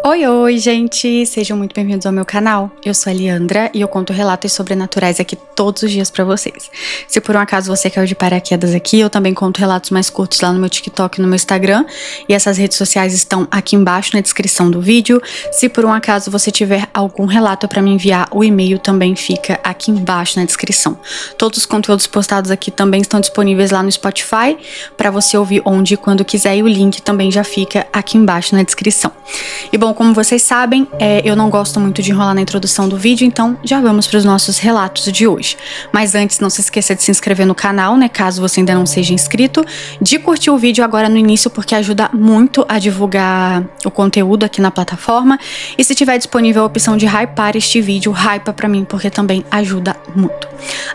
Oi, oi, gente! Sejam muito bem-vindos ao meu canal. Eu sou a Liandra e eu conto relatos sobrenaturais aqui todos os dias pra vocês. Se por um acaso você caiu de paraquedas aqui, eu também conto relatos mais curtos lá no meu TikTok e no meu Instagram. E essas redes sociais estão aqui embaixo na descrição do vídeo. Se por um acaso você tiver algum relato pra me enviar, o e-mail também fica aqui embaixo na descrição. Todos os conteúdos postados aqui também estão disponíveis lá no Spotify, pra você ouvir onde e quando quiser, e o link também já fica aqui embaixo na descrição. E bom, como vocês sabem, eu não gosto muito de enrolar na introdução do vídeo, então já vamos para os nossos relatos de hoje. Mas antes, não se esqueça de se inscrever no canal, né, caso você ainda não seja inscrito, de curtir o vídeo agora no início, porque ajuda muito a divulgar o conteúdo aqui na plataforma. E se tiver disponível a opção de hypar este vídeo, hypa pra mim, porque também ajuda muito.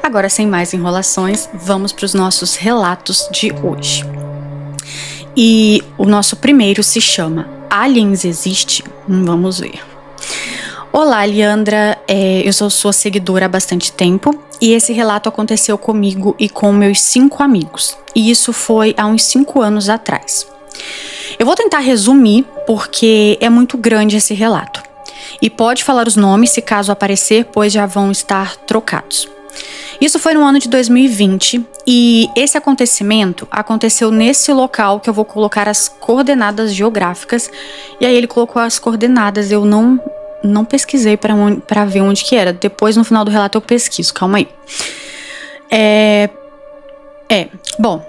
Agora, sem mais enrolações, vamos para os nossos relatos de hoje. E o nosso primeiro se chama Aliens Existe? Vamos ver. Olá, Liandra, eu sou sua seguidora há bastante tempo e esse relato aconteceu comigo e com meus 5 amigos. E isso foi há uns 5 anos atrás. Eu vou tentar resumir porque é muito grande esse relato. E pode falar os nomes se caso aparecer, pois já vão estar trocados. Isso foi no ano de 2020 e esse acontecimento aconteceu nesse local que eu vou colocar as coordenadas geográficas. E aí ele colocou as coordenadas, eu não pesquisei pra ver onde que era. Depois no final do relato eu pesquiso, calma aí. Bom,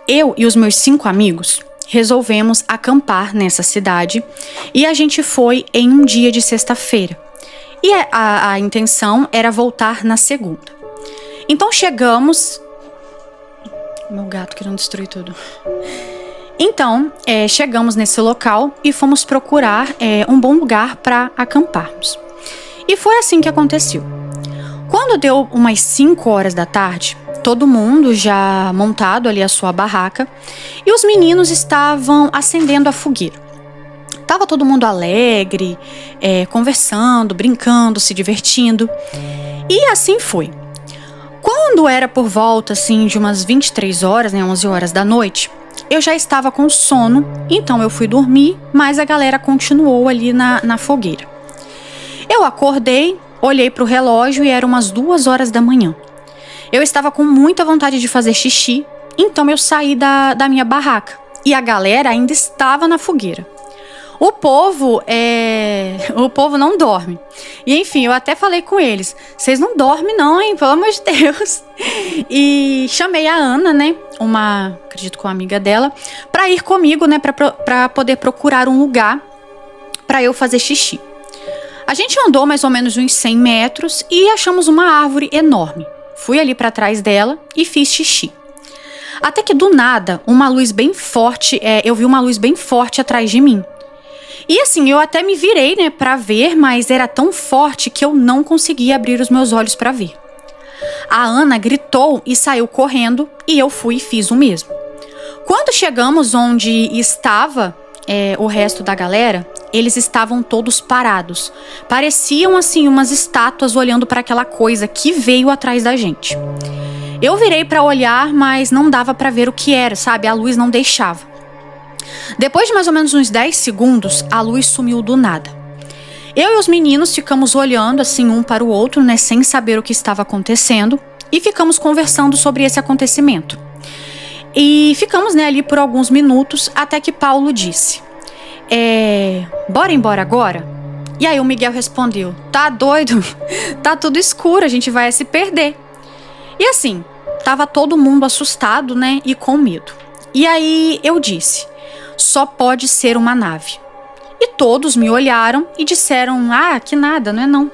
eu e os meus 5 amigos resolvemos acampar nessa cidade e a gente foi em um dia de sexta-feira. E a intenção era voltar na segunda. Então chegamos... Meu gato querendo destruir tudo. Então, chegamos nesse local e fomos procurar um bom lugar para acamparmos. E foi assim que aconteceu. Quando deu umas 5 horas da tarde, todo mundo já montado ali a sua barraca, e os meninos estavam acendendo a fogueira. Tava todo mundo alegre, conversando, brincando, se divertindo. E assim foi. Quando era por volta assim, de umas 23 horas, 11 horas da noite, eu já estava com sono, então eu fui dormir, mas a galera continuou ali na fogueira. Eu acordei, olhei para o relógio e eram umas 2 horas da manhã. Eu estava com muita vontade de fazer xixi, então eu saí da minha barraca. E a galera ainda estava na fogueira. O povo não dorme. E enfim, eu até falei com eles. Vocês não dormem não, hein? Pelo amor de Deus. E chamei a Ana, né? Acredito que uma amiga dela, pra ir comigo, né? Pra poder procurar um lugar pra eu fazer xixi. A gente andou mais ou menos uns 100 metros e achamos uma árvore enorme. Fui ali pra trás dela e fiz xixi. Até que do nada, uma luz bem forte, eu vi uma luz bem forte atrás de mim. E assim, eu até me virei, né, pra ver, mas era tão forte que eu não conseguia abrir os meus olhos pra ver. A Ana gritou e saiu correndo e eu fui e fiz o mesmo. Quando chegamos onde estava o resto da galera, eles estavam todos parados. Pareciam assim umas estátuas olhando para aquela coisa que veio atrás da gente. Eu virei pra olhar, mas não dava pra ver o que era, sabe? A luz não deixava. Depois de mais ou menos uns 10 segundos, a luz sumiu do nada. Eu e os meninos ficamos olhando assim um para o outro, né, sem saber o que estava acontecendo, e ficamos conversando sobre esse acontecimento. E ficamos, né, ali por alguns minutos, até que Paulo disse: bora embora agora? E aí o Miguel respondeu: tá doido? Tá tudo escuro, a gente vai se perder. E assim, tava todo mundo assustado, né, e com medo. E aí eu disse: só pode ser uma nave. E todos me olharam e disseram: ah, que nada, não é não.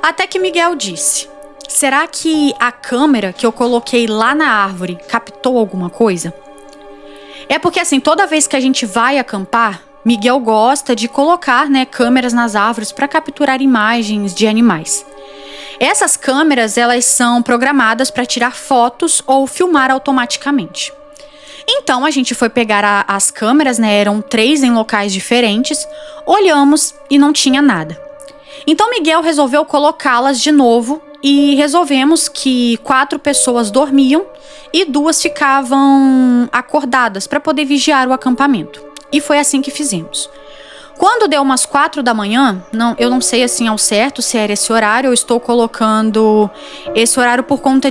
Até que Miguel disse: será que a câmera que eu coloquei lá na árvore captou alguma coisa? É porque assim, toda vez que a gente vai acampar, Miguel gosta de colocar, né, câmeras nas árvores para capturar imagens de animais. Essas câmeras, elas são programadas para tirar fotos ou filmar automaticamente. Então a gente foi pegar as câmeras, né? Eram 3 em locais diferentes. Olhamos e não tinha nada. Então Miguel resolveu colocá-las de novo e resolvemos que 4 pessoas dormiam e 2 ficavam acordadas para poder vigiar o acampamento. E foi assim que fizemos. Quando deu umas 4 da manhã, eu não sei assim ao certo se era esse horário, eu estou colocando esse horário por conta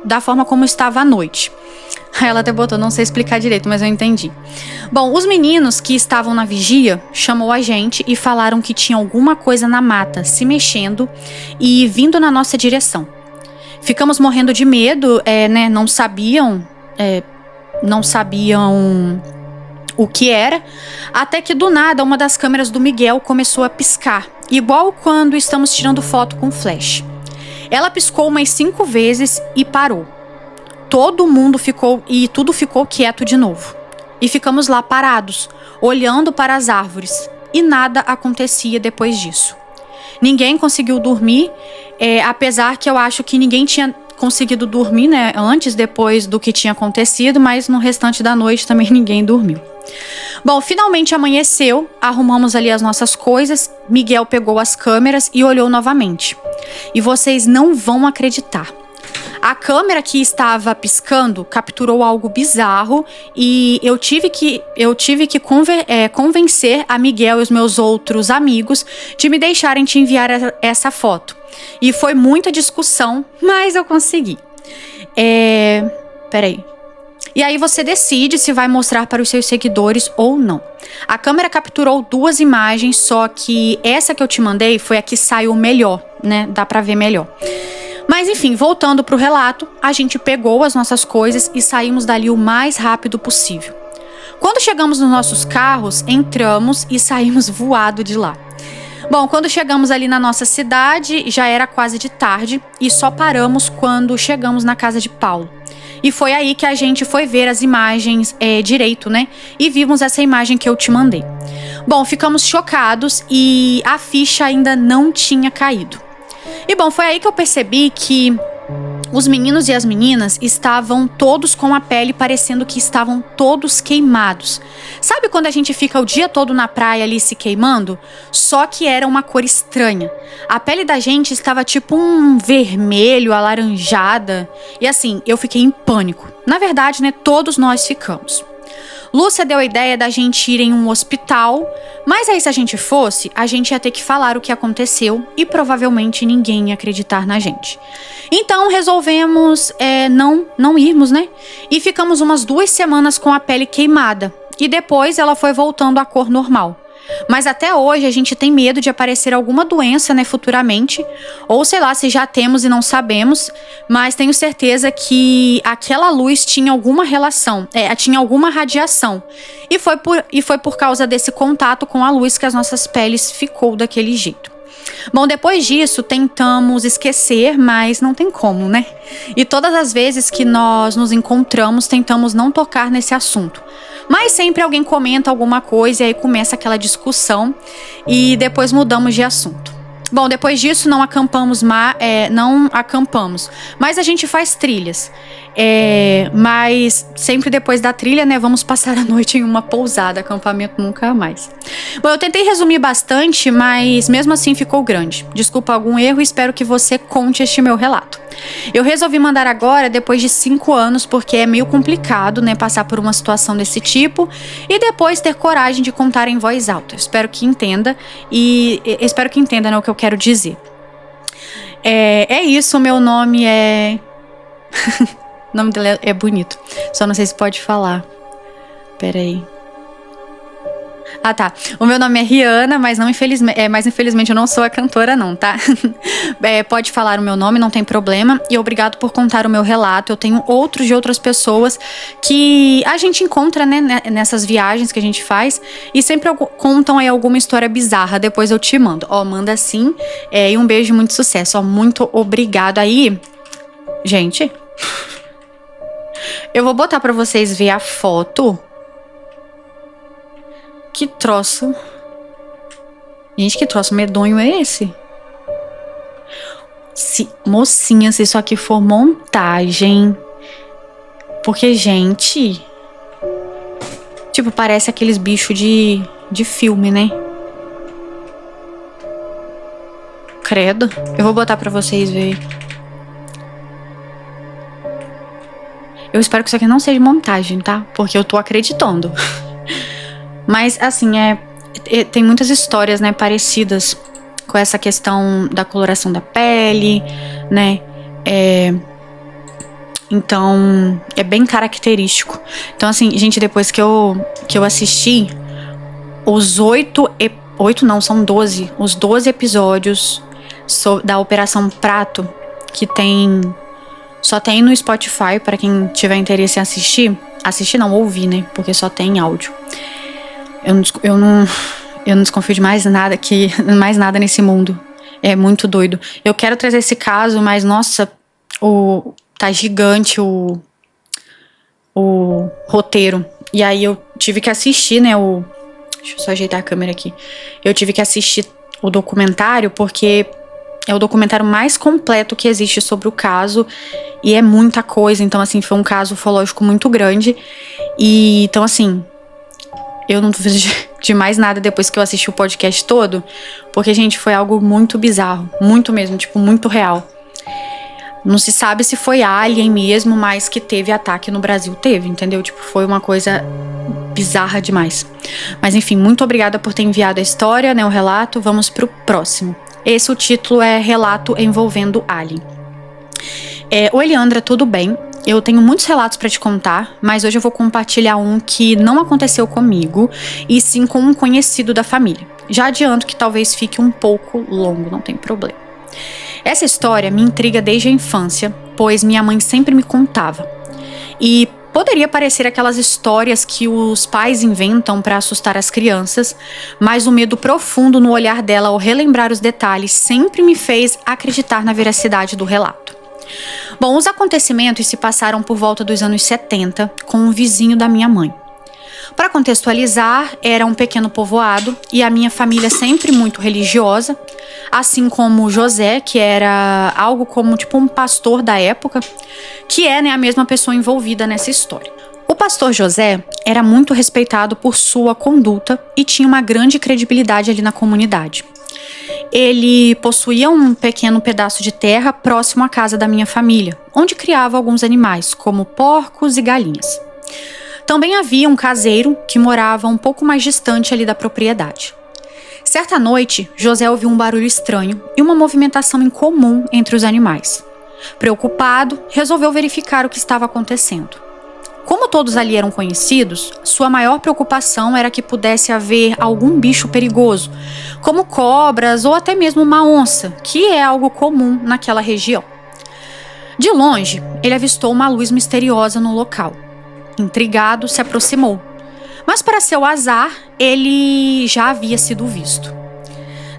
da forma como estava a noite. Ela até botou, não sei explicar direito, mas eu entendi. Bom, os meninos que estavam na vigia chamou a gente e falaram que tinha alguma coisa na mata se mexendo e vindo na nossa direção. Ficamos morrendo de medo, né? Não sabiam o que era, até que do nada uma das câmeras do Miguel começou a piscar, igual quando estamos tirando foto com flash. Ela piscou umas 5 vezes e parou. Todo mundo ficou e tudo ficou quieto de novo. E ficamos lá parados, olhando para as árvores, e nada acontecia depois disso. Ninguém conseguiu dormir, apesar que eu acho que ninguém tinha conseguido dormir, né, depois do que tinha acontecido, mas no restante da noite também ninguém dormiu. Bom, finalmente amanheceu, arrumamos ali as nossas coisas, Miguel pegou as câmeras e olhou novamente. E vocês não vão acreditar. A câmera que estava piscando capturou algo bizarro e eu tive que convencer a Miguel e os meus outros amigos de me deixarem te enviar essa foto. E foi muita discussão, mas eu consegui. Peraí. E aí você decide se vai mostrar para os seus seguidores ou não. A câmera capturou 2 imagens, só que essa que eu te mandei foi a que saiu melhor, né? Dá pra ver melhor. Mas enfim, voltando pro relato, a gente pegou as nossas coisas e saímos dali o mais rápido possível. Quando chegamos nos nossos carros, entramos e saímos voado de lá. Bom, quando chegamos ali na nossa cidade, já era quase de tarde e só paramos quando chegamos na casa de Paulo. E foi aí que a gente foi ver as imagens direito, né? E vimos essa imagem que eu te mandei. Bom, ficamos chocados e a ficha ainda não tinha caído. E bom, foi aí que eu percebi que os meninos e as meninas estavam todos com a pele parecendo que estavam todos queimados. Sabe quando a gente fica o dia todo na praia ali se queimando? Só que era uma cor estranha. A pele da gente estava tipo um vermelho, alaranjada. E assim, eu fiquei em pânico. Na verdade, né, todos nós ficamos. Lúcia deu a ideia da gente ir em um hospital, mas aí se a gente fosse, a gente ia ter que falar o que aconteceu e provavelmente ninguém ia acreditar na gente. Então resolvemos não irmos, né? E ficamos umas 2 semanas com a pele queimada e depois ela foi voltando à cor normal. Mas até hoje a gente tem medo de aparecer alguma doença, né, futuramente. Ou sei lá, se já temos e não sabemos. Mas tenho certeza que aquela luz tinha alguma relação, tinha alguma radiação. E foi por causa desse contato com a luz que as nossas peles ficou daquele jeito. Bom, depois disso, tentamos esquecer, mas não tem como, né? E todas as vezes que nós nos encontramos, tentamos não tocar nesse assunto. Mas sempre alguém comenta alguma coisa e aí começa aquela discussão e depois mudamos de assunto. Bom, depois disso não acampamos, mas a gente faz trilhas. Mas sempre depois da trilha, né, vamos passar a noite em uma pousada, acampamento nunca mais. Bom, eu tentei resumir bastante, mas mesmo assim ficou grande. Desculpa algum erro e espero que você conte este meu relato. Eu resolvi mandar agora, depois de 5 anos, porque é meio complicado, né, passar por uma situação desse tipo e depois ter coragem de contar em voz alta. Espero que entenda né, o que eu quero dizer. É isso, meu nome é... O nome dela é bonito. Só não sei se pode falar. Peraí. Ah, tá. O meu nome é Rihanna, mas infelizmente eu não sou a cantora, não, tá? Pode falar o meu nome, não tem problema. E obrigado por contar o meu relato. Eu tenho outros de outras pessoas que a gente encontra, né, nessas viagens que a gente faz. E sempre contam aí alguma história bizarra. Depois eu te mando. Manda sim. E um beijo e muito sucesso. Muito obrigado aí. Gente... Eu vou botar pra vocês ver a foto. Que troço. Gente, que troço medonho é esse? Mocinha, se isso aqui for montagem. Porque, gente... Tipo, parece aqueles bichos de filme, né? Credo. Eu vou botar pra vocês verem. Eu espero que isso aqui não seja montagem, tá? Porque eu tô acreditando. Mas, assim, tem muitas histórias, né, parecidas com essa questão da coloração da pele, né? Então, é bem característico. Então, assim, gente, depois que eu assisti os 12 episódios da Operação Prato, que só tem no Spotify, para quem tiver interesse em assistir não, ouvir, né, porque só tem áudio. Eu não desconfio de mais nada nesse mundo. É muito doido. Eu quero trazer esse caso, mas, nossa, tá gigante o roteiro. E aí eu tive que assistir, né, deixa eu só ajeitar a câmera aqui. Eu tive que assistir o documentário, porque é o documentário mais completo que existe sobre o caso. E é muita coisa. Então, assim, foi um caso ufológico muito grande. E, então, assim, eu não duvido de mais nada depois que eu assisti o podcast todo. Porque, gente, foi algo muito bizarro. Muito mesmo, tipo, muito real. Não se sabe se foi alien mesmo, mas que teve ataque no Brasil. Teve, entendeu? Tipo, foi uma coisa bizarra demais. Mas, enfim, muito obrigada por ter enviado a história, né, o relato. Vamos pro próximo. O título é Relato Envolvendo Alien. Oi, Eliandra, tudo bem? Eu tenho muitos relatos pra te contar, mas hoje eu vou compartilhar um que não aconteceu comigo, e sim com um conhecido da família. Já adianto que talvez fique um pouco longo, não tem problema. Essa história me intriga desde a infância, pois minha mãe sempre me contava. E poderia parecer aquelas histórias que os pais inventam para assustar as crianças, mas o medo profundo no olhar dela ao relembrar os detalhes sempre me fez acreditar na veracidade do relato. Bom, os acontecimentos se passaram por volta dos anos 70 com um vizinho da minha mãe. Para contextualizar, era um pequeno povoado e a minha família sempre muito religiosa, assim como José, que era algo como tipo um pastor da época, que é, né, a mesma pessoa envolvida nessa história. O pastor José era muito respeitado por sua conduta e tinha uma grande credibilidade ali na comunidade. Ele possuía um pequeno pedaço de terra próximo à casa da minha família, onde criava alguns animais, como porcos e galinhas. Também havia um caseiro que morava um pouco mais distante ali da propriedade. Certa noite, José ouviu um barulho estranho e uma movimentação incomum entre os animais. Preocupado, resolveu verificar o que estava acontecendo. Como todos ali eram conhecidos, sua maior preocupação era que pudesse haver algum bicho perigoso, como cobras ou até mesmo uma onça, que é algo comum naquela região. De longe, ele avistou uma luz misteriosa no local. Intrigado, se aproximou. Mas para seu azar, ele já havia sido visto.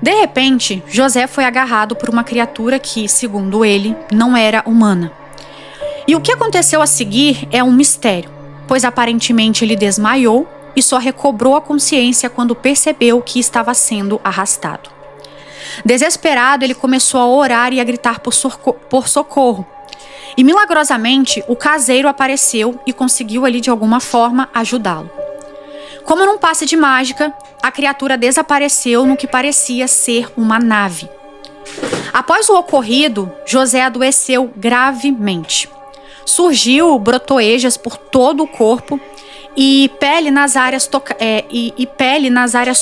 De repente, José foi agarrado por uma criatura que, segundo ele, não era humana. E o que aconteceu a seguir é um mistério, pois aparentemente ele desmaiou e só recobrou a consciência quando percebeu que estava sendo arrastado. Desesperado, ele começou a orar e a gritar por socorro. E milagrosamente, o caseiro apareceu e conseguiu ali de alguma forma ajudá-lo. Como num passe de mágica, a criatura desapareceu no que parecia ser uma nave. Após o ocorrido, José adoeceu gravemente. Surgiu brotoejas por todo o corpo e pele nas áreas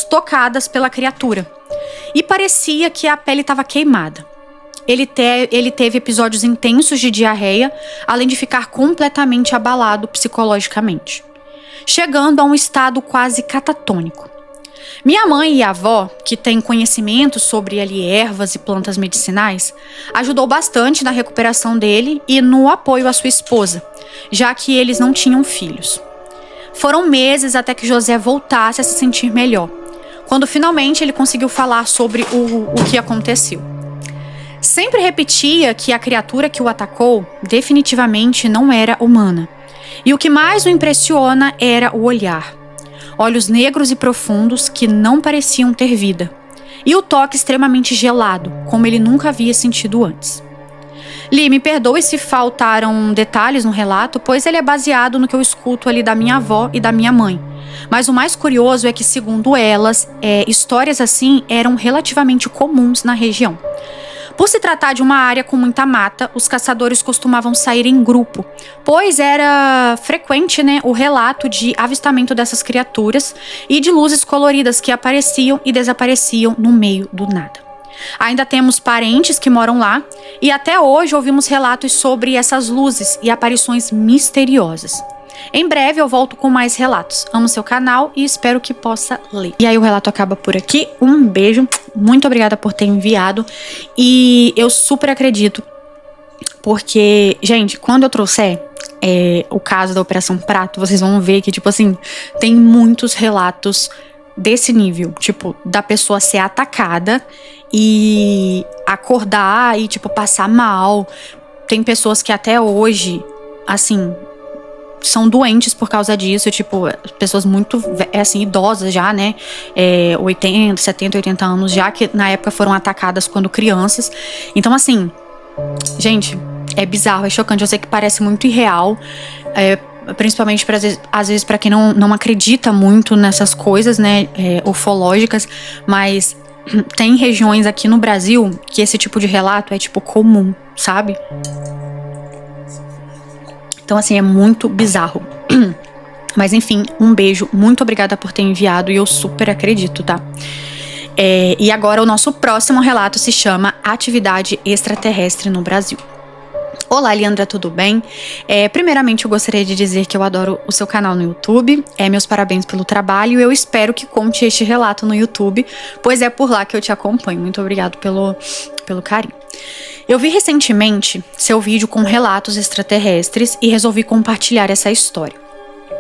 tocadas pela criatura. E parecia que a pele estava queimada. Ele teve episódios intensos de diarreia, além de ficar completamente abalado psicologicamente, chegando a um estado quase catatônico. Minha mãe e a avó, que têm conhecimento sobre ervas e plantas medicinais, ajudou bastante na recuperação dele e no apoio à sua esposa, já que eles não tinham filhos. Foram meses até que José voltasse a se sentir melhor, quando finalmente ele conseguiu falar sobre o que aconteceu. Sempre repetia que a criatura que o atacou definitivamente não era humana. E o que mais o impressiona era o olhar. Olhos negros e profundos que não pareciam ter vida. E o toque extremamente gelado, como ele nunca havia sentido antes. Li, me perdoe se faltaram detalhes no relato, pois ele é baseado no que eu escuto ali da minha avó e da minha mãe. Mas o mais curioso é que, segundo elas, histórias assim eram relativamente comuns na região. Por se tratar de uma área com muita mata, os caçadores costumavam sair em grupo, pois era frequente, né, o relato de avistamento dessas criaturas e de luzes coloridas que apareciam e desapareciam no meio do nada. Ainda temos parentes que moram lá e até hoje ouvimos relatos sobre essas luzes e aparições misteriosas. Em breve eu volto com mais relatos. Amo seu canal e espero que possa ler. E aí o relato acaba por aqui. Um beijo. Muito obrigada por ter enviado. E eu super acredito. Porque, gente, quando eu trouxer o caso da Operação Prato, vocês vão ver que, tipo assim, tem muitos relatos desse nível. Tipo, da pessoa ser atacada e acordar e, tipo, passar mal. Tem pessoas que até hoje, assim, são doentes por causa disso, tipo, pessoas muito, assim, idosas já, né, 80, 70, 80 anos já, que na época foram atacadas quando crianças. Então, assim, gente, é bizarro, é chocante, eu sei que parece muito irreal, principalmente, às vezes, pra quem não acredita muito nessas coisas, né, ufológicas, mas tem regiões aqui no Brasil que esse tipo de relato é, tipo, comum, sabe? Então, assim, é muito bizarro. Mas, enfim, um beijo. Muito obrigada por ter enviado e eu super acredito, tá? E agora o nosso próximo relato se chama Atividade Extraterrestre no Brasil. Olá, Leandra, tudo bem? Primeiramente, eu gostaria de dizer que eu adoro o seu canal no YouTube. Meus parabéns pelo trabalho e eu espero que conte este relato no YouTube, pois é por lá que eu te acompanho. Muito obrigado pelo carinho. Eu vi recentemente seu vídeo com relatos extraterrestres e resolvi compartilhar essa história.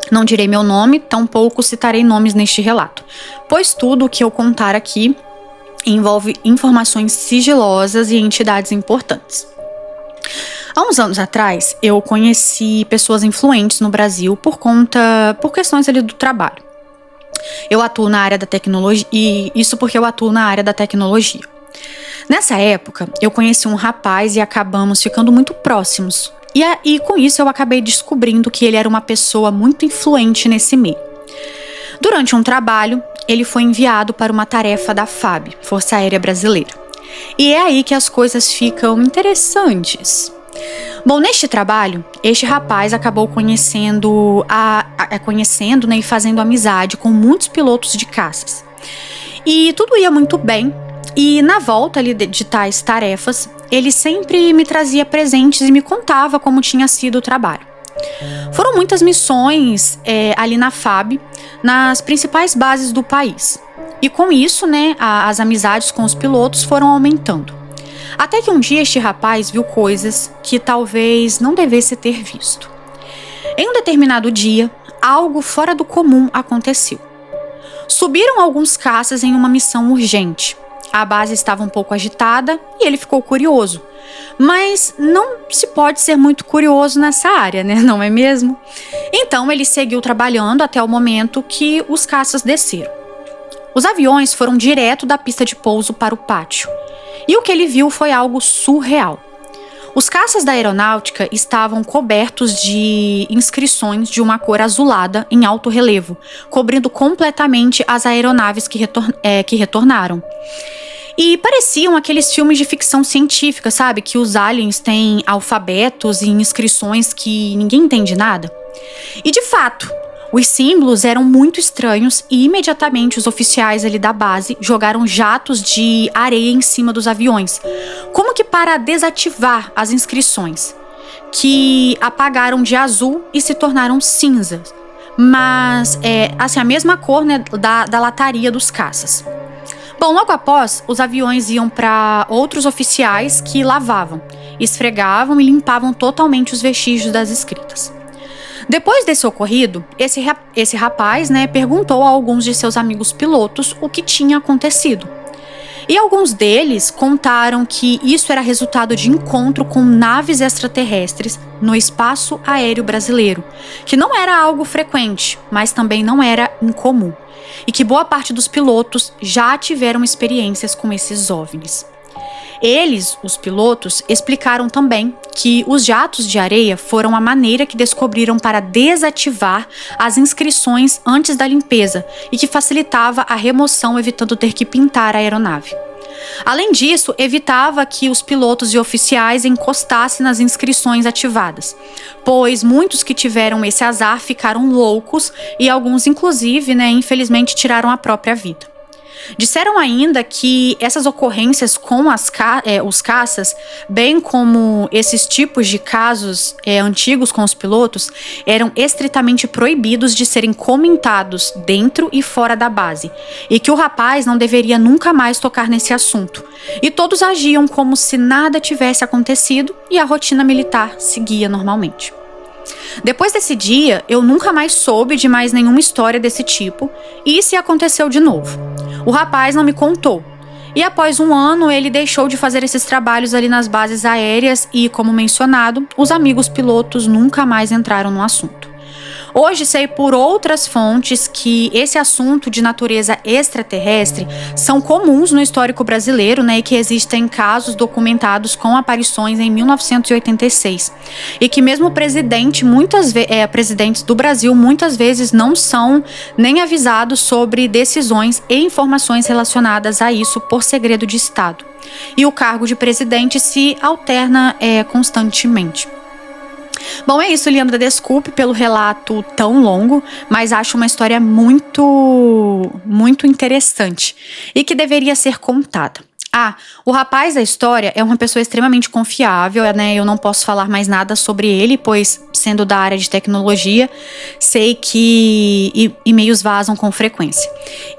Não direi meu nome, tampouco citarei nomes neste relato, pois tudo o que eu contar aqui envolve informações sigilosas e entidades importantes. Há uns anos atrás, eu conheci pessoas influentes no Brasil por questões ali do trabalho. Eu atuo na área da tecnologia, e isso porque eu atuo na área da tecnologia. Nessa época, eu conheci um rapaz e acabamos ficando muito próximos. E com isso eu acabei descobrindo que ele era uma pessoa muito influente nesse meio. Durante um trabalho, ele foi enviado para uma tarefa da FAB, Força Aérea Brasileira. E é aí que as coisas ficam interessantes. Bom, neste trabalho, este rapaz acabou conhecendo, né, e fazendo amizade com muitos pilotos de caças. E tudo ia muito bem. E na volta ali de tais tarefas, ele sempre me trazia presentes e me contava como tinha sido o trabalho. Foram muitas missões ali na FAB, nas principais bases do país. E com isso, né, as amizades com os pilotos foram aumentando. Até que um dia este rapaz viu coisas que talvez não devesse ter visto. Em um determinado dia, algo fora do comum aconteceu. Subiram alguns caças em uma missão urgente. A base estava um pouco agitada e ele ficou curioso. Mas não se pode ser muito curioso nessa área, né? Não é mesmo? Então ele seguiu trabalhando até o momento que os caças desceram. Os aviões foram direto da pista de pouso para o pátio. E o que ele viu foi algo surreal. Os caças da aeronáutica estavam cobertos de inscrições de uma cor azulada em alto relevo, cobrindo completamente as aeronaves que retornaram. E pareciam aqueles filmes de ficção científica, sabe? Que os aliens têm alfabetos e inscrições que ninguém entende nada. E de fato, os símbolos eram muito estranhos e imediatamente os oficiais ali da base jogaram jatos de areia em cima dos aviões, como que para desativar as inscrições, que apagaram de azul e se tornaram cinzas, mas assim, a mesma cor, né, da lataria dos caças. Bom, logo após, os aviões iam para outros oficiais que lavavam, esfregavam e limpavam totalmente os vestígios das escritas. Depois desse ocorrido, esse rapaz, né, perguntou a alguns de seus amigos pilotos o que tinha acontecido. E alguns deles contaram que isso era resultado de encontro com naves extraterrestres no espaço aéreo brasileiro, que não era algo frequente, mas também não era incomum, e que boa parte dos pilotos já tiveram experiências com esses OVNIs. Eles, os pilotos, explicaram também que os jatos de areia foram a maneira que descobriram para desativar as inscrições antes da limpeza e que facilitava a remoção, evitando ter que pintar a aeronave. Além disso, evitava que os pilotos e oficiais encostassem nas inscrições ativadas, pois muitos que tiveram esse azar ficaram loucos e alguns, inclusive, infelizmente, tiraram a própria vida. Disseram ainda que essas ocorrências com os caças, bem como esses tipos de casos antigos com os pilotos, eram estritamente proibidos de serem comentados dentro e fora da base, e que o rapaz não deveria nunca mais tocar nesse assunto. E todos agiam como se nada tivesse acontecido e a rotina militar seguia normalmente. Depois desse dia, eu nunca mais soube de mais nenhuma história desse tipo, e se aconteceu de novo. O rapaz não me contou. E após um ano, ele deixou de fazer esses trabalhos ali nas bases aéreas e, como mencionado, os amigos pilotos nunca mais entraram no assunto. Hoje sei por outras fontes que esse assunto de natureza extraterrestre são comuns no histórico brasileiro, e que existem casos documentados com aparições em 1986. E que mesmo presidentes do Brasil muitas vezes não são nem avisados sobre decisões e informações relacionadas a isso por segredo de Estado. E o cargo de presidente se alterna constantemente. Bom, é isso, Leandra. Desculpe pelo relato tão longo, mas acho uma história muito, muito interessante e que deveria ser contada. O rapaz da história é uma pessoa extremamente confiável, Eu não posso falar mais nada sobre ele, pois, sendo da área de tecnologia, sei que e-mails vazam com frequência.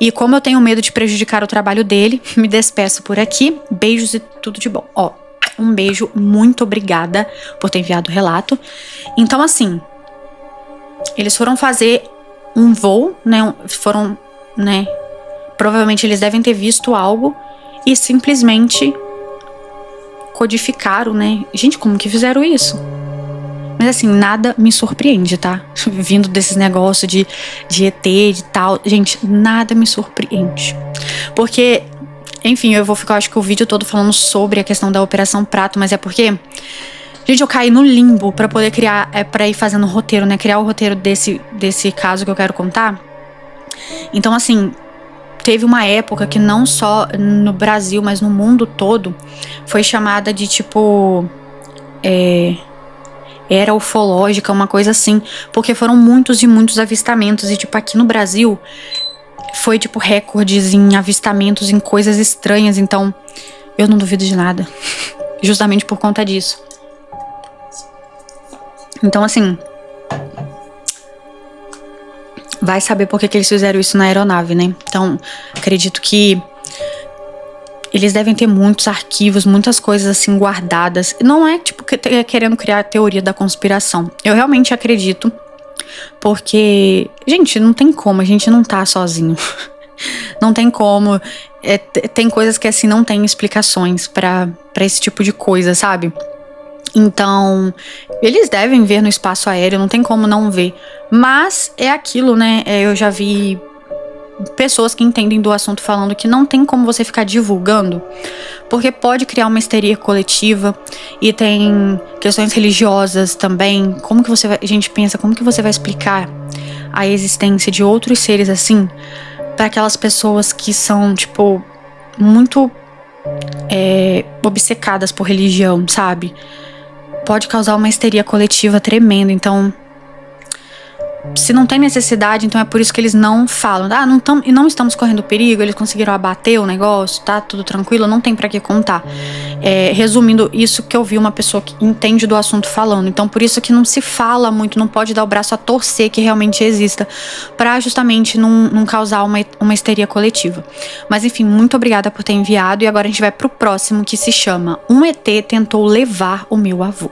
E como eu tenho medo de prejudicar o trabalho dele, me despeço por aqui. Beijos e tudo de bom. Um beijo, muito obrigada por ter enviado o relato. Então, assim, eles foram fazer um voo, provavelmente eles devem ter visto algo e simplesmente codificaram, Gente, como que fizeram isso? Mas assim, nada me surpreende, tá? Vindo desses negócios de ET, de tal. Gente, nada me surpreende. Porque... Enfim, eu vou ficar, acho que o vídeo todo falando sobre a questão da Operação Prato, mas é porque, gente, eu caí no limbo pra poder criar, pra ir fazendo o roteiro, Criar o roteiro desse caso que eu quero contar. Então, assim, teve uma época que não só no Brasil, mas no mundo todo, foi chamada de, era ufológica, uma coisa assim, porque foram muitos e muitos avistamentos, e, aqui no Brasil... Foi, recordes em avistamentos, em coisas estranhas. Então, eu não duvido de nada. Justamente por conta disso. Então, assim... Vai saber por que eles fizeram isso na aeronave, Então, acredito que... Eles devem ter muitos arquivos, muitas coisas assim guardadas. Não é, querendo criar a teoria da conspiração. Eu realmente acredito... Porque, gente, não tem como, a gente não tá sozinho. Não tem como. Tem coisas que, assim, não tem explicações pra esse tipo de coisa, sabe? Então, eles devem ver no espaço aéreo, não tem como não ver. Mas é aquilo, eu já vi pessoas que entendem do assunto falando que não tem como você ficar divulgando, porque pode criar uma histeria coletiva. E tem questões religiosas também. Como que você vai... Gente, pensa, como que você vai explicar a existência de outros seres assim para aquelas pessoas que são, muito obcecadas por religião, sabe? Pode causar uma histeria coletiva tremenda. Então, se não tem necessidade, então é por isso que eles não falam. Não estamos correndo perigo, eles conseguiram abater o negócio, tá tudo tranquilo, não tem pra que contar. Resumindo, isso que eu vi uma pessoa que entende do assunto falando. Então, por isso que não se fala muito, não pode dar o braço a torcer que realmente exista, pra justamente não causar uma histeria coletiva. Mas enfim, muito obrigada por ter enviado. E agora a gente vai pro próximo, que se chama Um ET Tentou Levar o Meu Avô.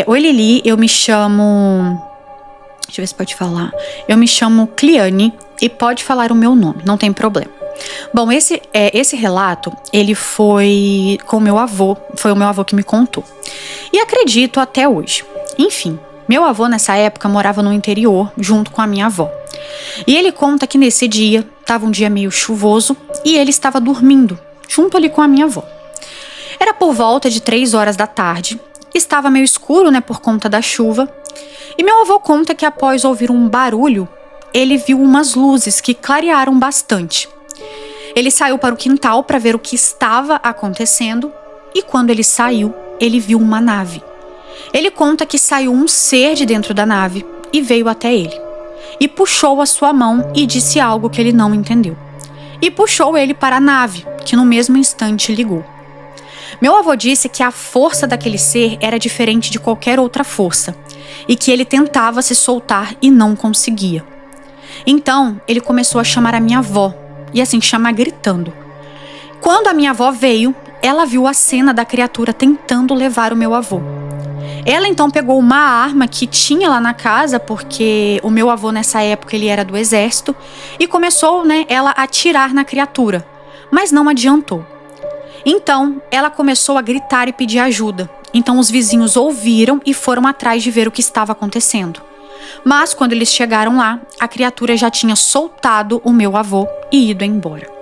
Oi, Lili, eu me chamo... Deixa eu ver se pode falar. Eu me chamo Cliane e pode falar o meu nome, não tem problema. Bom, esse relato, ele foi com o meu avô, foi o meu avô que me contou. E acredito até hoje. Enfim, meu avô nessa época morava no interior, junto com a minha avó. E ele conta que nesse dia, estava um dia meio chuvoso, e ele estava dormindo, junto ali com a minha avó. Era por volta de 3 horas da tarde, estava meio escuro, por conta da chuva. E meu avô conta que após ouvir um barulho, ele viu umas luzes que clarearam bastante. Ele saiu para o quintal para ver o que estava acontecendo e quando ele saiu, ele viu uma nave. Ele conta que saiu um ser de dentro da nave e veio até ele. E puxou a sua mão e disse algo que ele não entendeu. E puxou ele para a nave, que no mesmo instante ligou. Meu avô disse que a força daquele ser era diferente de qualquer outra força e que ele tentava se soltar e não conseguia. Então, ele começou a chamar a minha avó, e assim, chamar gritando. Quando a minha avó veio, ela viu a cena da criatura tentando levar o meu avô. Ela então pegou uma arma que tinha lá na casa, porque o meu avô nessa época ele era do exército, e começou, ela a atirar na criatura, mas não adiantou. Então, ela começou a gritar e pedir ajuda. Então, os vizinhos ouviram e foram atrás de ver o que estava acontecendo. Mas, quando eles chegaram lá, a criatura já tinha soltado o meu avô e ido embora.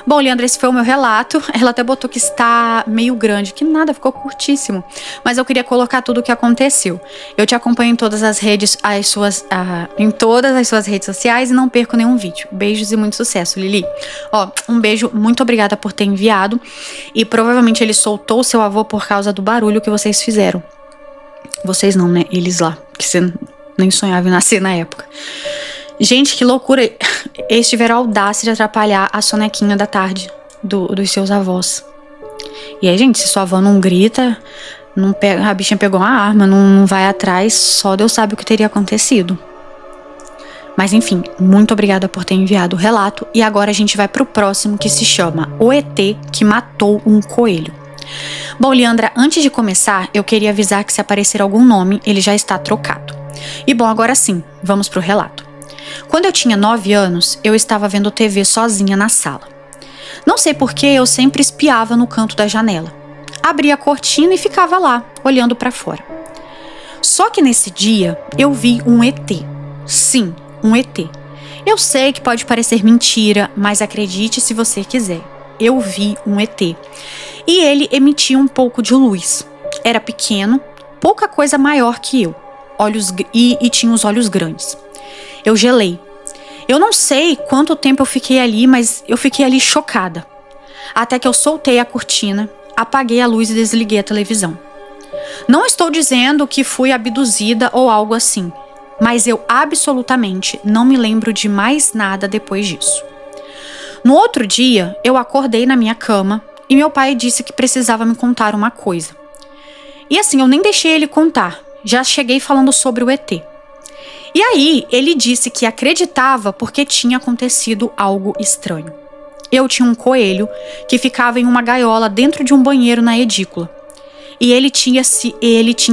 Bom, Leandra, esse foi o meu relato. Ela até botou que está meio grande, que nada, ficou curtíssimo. Mas eu queria colocar tudo o que aconteceu. Eu te acompanho em todas as redes, em todas as suas redes sociais e não perco nenhum vídeo. Beijos e muito sucesso, Lili. Um beijo, muito obrigada por ter enviado. E provavelmente ele soltou o seu avô por causa do barulho que vocês fizeram. Vocês não, né? Eles lá, que você nem sonhava em nascer na época. Gente, que loucura. Eles tiveram a audácia de atrapalhar a sonequinha da tarde dos seus avós. E aí, gente, se sua avó não grita, a bichinha pegou uma arma, não vai atrás, só Deus sabe o que teria acontecido. Mas enfim, muito obrigada por ter enviado o relato. E agora a gente vai pro próximo, que se chama O ET que Matou um Coelho. Bom, Leandra, antes de começar, eu queria avisar que se aparecer algum nome, ele já está trocado. E bom, agora sim, vamos pro relato. Quando eu tinha 9 anos, eu estava vendo TV sozinha na sala. Não sei por que eu sempre espiava no canto da janela. Abria a cortina e ficava lá, olhando para fora. Só que nesse dia, eu vi um ET. Sim, um ET. Eu sei que pode parecer mentira, mas acredite se você quiser. Eu vi um ET. E ele emitia um pouco de luz. Era pequeno, pouca coisa maior que eu. E tinha os olhos grandes. Eu gelei. Eu não sei quanto tempo eu fiquei ali, mas eu fiquei ali chocada. Até que eu soltei a cortina, apaguei a luz e desliguei a televisão. Não estou dizendo que fui abduzida ou algo assim, mas eu absolutamente não me lembro de mais nada depois disso. No outro dia, eu acordei na minha cama e meu pai disse que precisava me contar uma coisa. E assim, eu nem deixei ele contar, já cheguei falando sobre o ET. E aí, ele disse que acreditava porque tinha acontecido algo estranho. Eu tinha um coelho que ficava em uma gaiola dentro de um banheiro na edícula. E ele tinha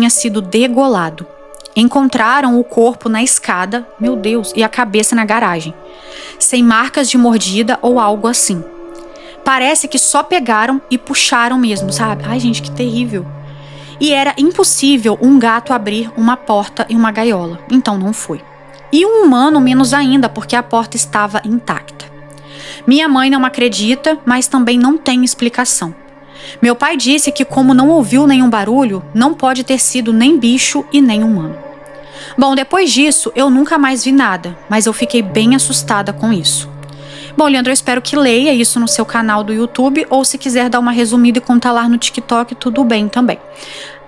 sido degolado. Encontraram o corpo na escada, meu Deus, e a cabeça na garagem. Sem marcas de mordida ou algo assim. Parece que só pegaram e puxaram mesmo, sabe? Ai, gente, que terrível. E era impossível um gato abrir uma porta em uma gaiola, então não foi. E um humano menos ainda, porque a porta estava intacta. Minha mãe não acredita, mas também não tem explicação. Meu pai disse que como não ouviu nenhum barulho, não pode ter sido nem bicho e nem humano. Bom, depois disso, eu nunca mais vi nada, mas eu fiquei bem assustada com isso. Bom, Leandro, eu espero que leia isso no seu canal do YouTube, ou se quiser dar uma resumida e contar lá no TikTok, tudo bem também.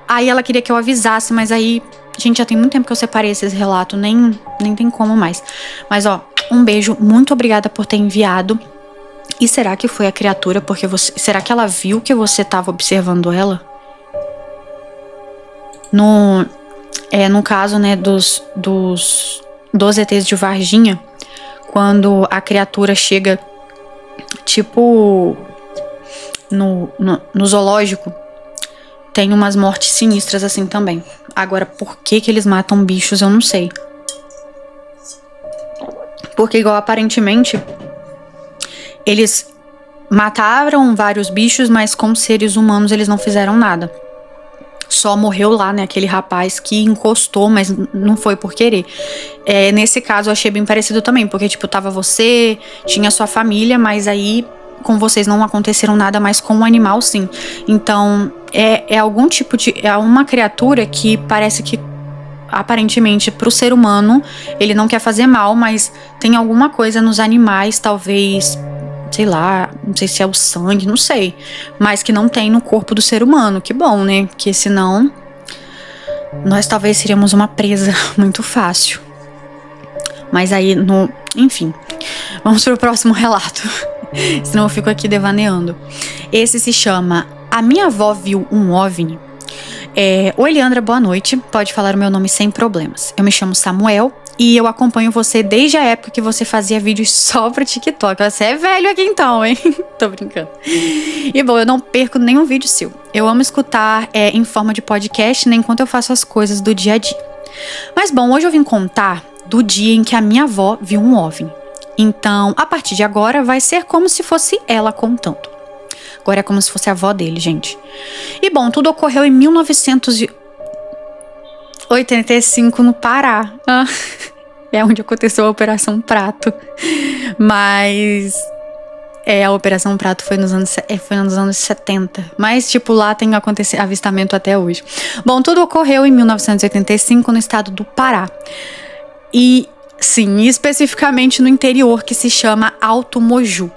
Aí ela queria que eu avisasse, mas aí, gente, já tem muito tempo que eu separei esses relatos, nem tem como mais. Mas um beijo, muito obrigada por ter enviado. E será que foi a criatura? Porque será que ela viu que você estava observando ela? No caso, né, dos ETs de Varginha, quando a criatura chega, tipo, no zoológico, tem umas mortes sinistras assim também. Agora, por que eles matam bichos, eu não sei. Porque, igual, aparentemente, eles mataram vários bichos, mas com seres humanos eles não fizeram nada. Só morreu lá, né, aquele rapaz que encostou, mas não foi por querer. Nesse caso eu achei bem parecido também, porque tipo, tava você, tinha sua família, mas aí com vocês não aconteceram nada, mas com o animal sim. Então é algum tipo de... é uma criatura que parece que aparentemente pro ser humano ele não quer fazer mal, mas tem alguma coisa nos animais, talvez sei lá, não sei se é o sangue, não sei, mas que não tem no corpo do ser humano. Que bom, né? Porque senão nós talvez seríamos uma presa muito fácil. Mas aí, enfim, vamos pro próximo relato. Senão eu fico aqui devaneando. Esse se chama A Minha Avó Viu um OVNI. Oi, Leandra, boa noite. Pode falar o meu nome sem problemas. Eu me chamo Samuel e eu acompanho você desde a época que você fazia vídeos só pro TikTok. Você é velho aqui então, hein? Tô brincando. E bom, eu não perco nenhum vídeo seu. Eu amo escutar em forma de podcast, né, enquanto eu faço as coisas do dia a dia. Mas bom, hoje eu vim contar do dia em que a minha avó viu um OVNI. Então, a partir de agora, vai ser como se fosse ela contando. Agora é como se fosse a avó dele, gente. E bom, tudo ocorreu em 1985 no Pará. É onde aconteceu a Operação Prato. Mas a Operação Prato foi nos anos 70. Mas, tipo, lá tem avistamento até hoje. Bom, tudo ocorreu em 1985 no estado do Pará. E, sim, especificamente no interior, que se chama Alto Moju.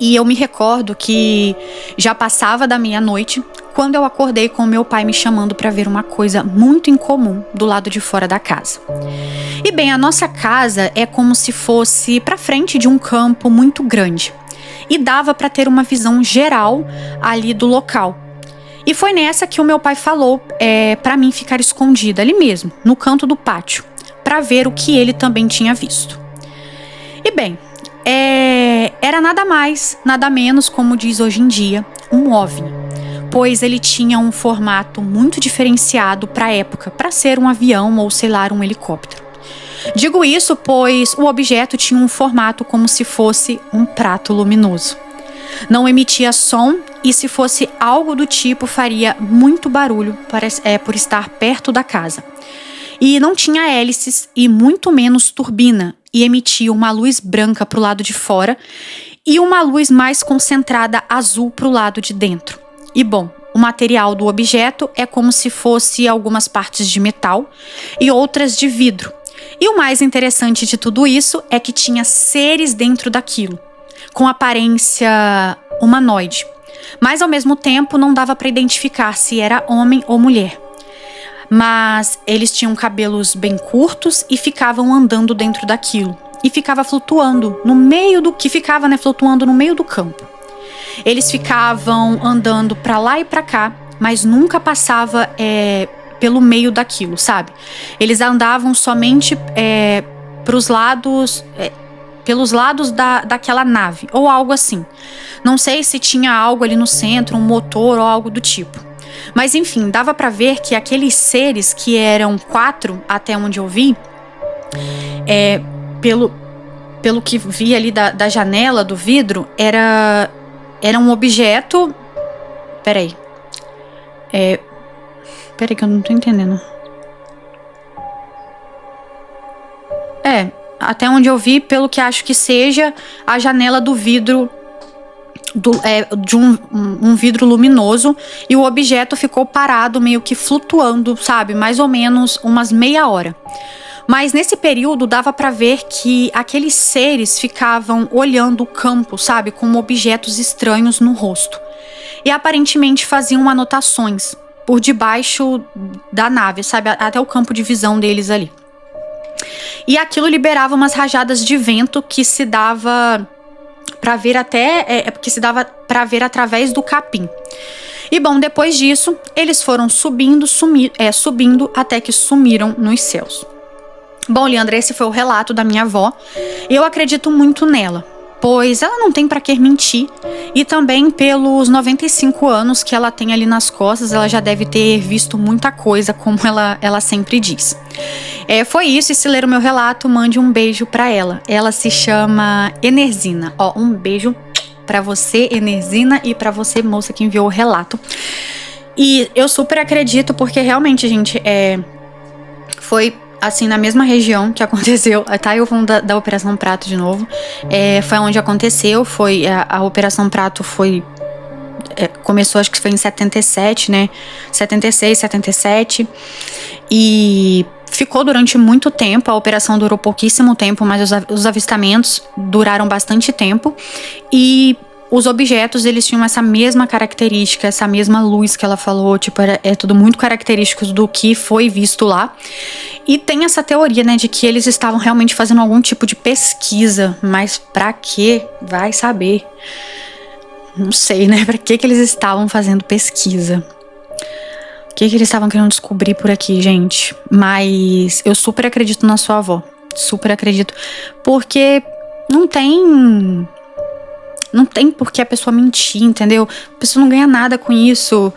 E eu me recordo que já passava da meia-noite quando eu acordei com meu pai me chamando para ver uma coisa muito incomum do lado de fora da casa. E bem, a nossa casa é como se fosse para frente de um campo muito grande. E dava para ter uma visão geral ali do local. E foi nessa que o meu pai falou para mim ficar escondida ali mesmo, no canto do pátio, para ver o que ele também tinha visto. E bem, era nada mais, nada menos, como diz hoje em dia, um OVNI, pois ele tinha um formato muito diferenciado para a época, para ser um avião ou, sei lá, um helicóptero. Digo isso pois o objeto tinha um formato como se fosse um prato luminoso. Não emitia som e, se fosse algo do tipo, faria muito barulho por estar perto da casa. E não tinha hélices e muito menos turbina, e emitia uma luz branca para o lado de fora e uma luz mais concentrada azul para o lado de dentro. E bom, o material do objeto é como se fosse algumas partes de metal e outras de vidro. E o mais interessante de tudo isso é que tinha seres dentro daquilo, com aparência humanoide. Mas ao mesmo tempo não dava para identificar se era homem ou mulher. Mas eles tinham cabelos bem curtos e ficavam andando dentro daquilo. E ficava flutuando no meio flutuando no meio do campo. Eles ficavam andando para lá e para cá, mas nunca passava pelo meio daquilo, sabe? Eles andavam somente pelos lados daquela nave, ou algo assim. Não sei se tinha algo ali no centro, um motor ou algo do tipo. Mas enfim, dava pra ver que aqueles seres, que eram 4 até onde eu vi, pelo que vi ali da janela do vidro, era um objeto. Peraí que eu não tô entendendo. Até onde eu vi, pelo que acho que seja a janela do vidro, de um vidro luminoso, e o objeto ficou parado, meio que flutuando, sabe? Mais ou menos umas meia hora. Mas nesse período dava pra ver que aqueles seres ficavam olhando o campo, sabe? Com objetos estranhos no rosto. E aparentemente faziam anotações por debaixo da nave, sabe? Até o campo de visão deles ali. E aquilo liberava umas rajadas de vento que se dava para ver através do capim. E bom, depois disso, eles foram subindo até que sumiram nos céus. Bom, Leandra, esse foi o relato da minha avó. Eu acredito muito nela, pois ela não tem para que mentir. E também pelos 95 anos que ela tem ali nas costas, ela já deve ter visto muita coisa, como ela sempre diz. Foi isso, e se ler o meu relato, mande um beijo pra ela. Ela se chama Enerzina. Um beijo pra você, Enerzina, e pra você, moça, que enviou o relato. E eu super acredito, porque realmente, gente, foi assim, na mesma região que aconteceu. Tá, eu vou da Operação Prato de novo. Foi onde aconteceu, a Operação Prato começou, acho que foi em 77, né? 76, 77. E ficou durante muito tempo. A operação durou pouquíssimo tempo, mas os avistamentos duraram bastante tempo. E os objetos, eles tinham essa mesma característica, essa mesma luz que ela falou, tipo, é tudo muito característico do que foi visto lá. E tem essa teoria, né, de que eles estavam realmente fazendo algum tipo de pesquisa, mas pra quê? Vai saber. Não sei, né, pra que eles estavam fazendo pesquisa. O que eles estavam querendo descobrir por aqui, gente? Mas eu super acredito na sua avó, super acredito, porque não tem por que a pessoa mentir, entendeu? A pessoa não ganha nada com isso,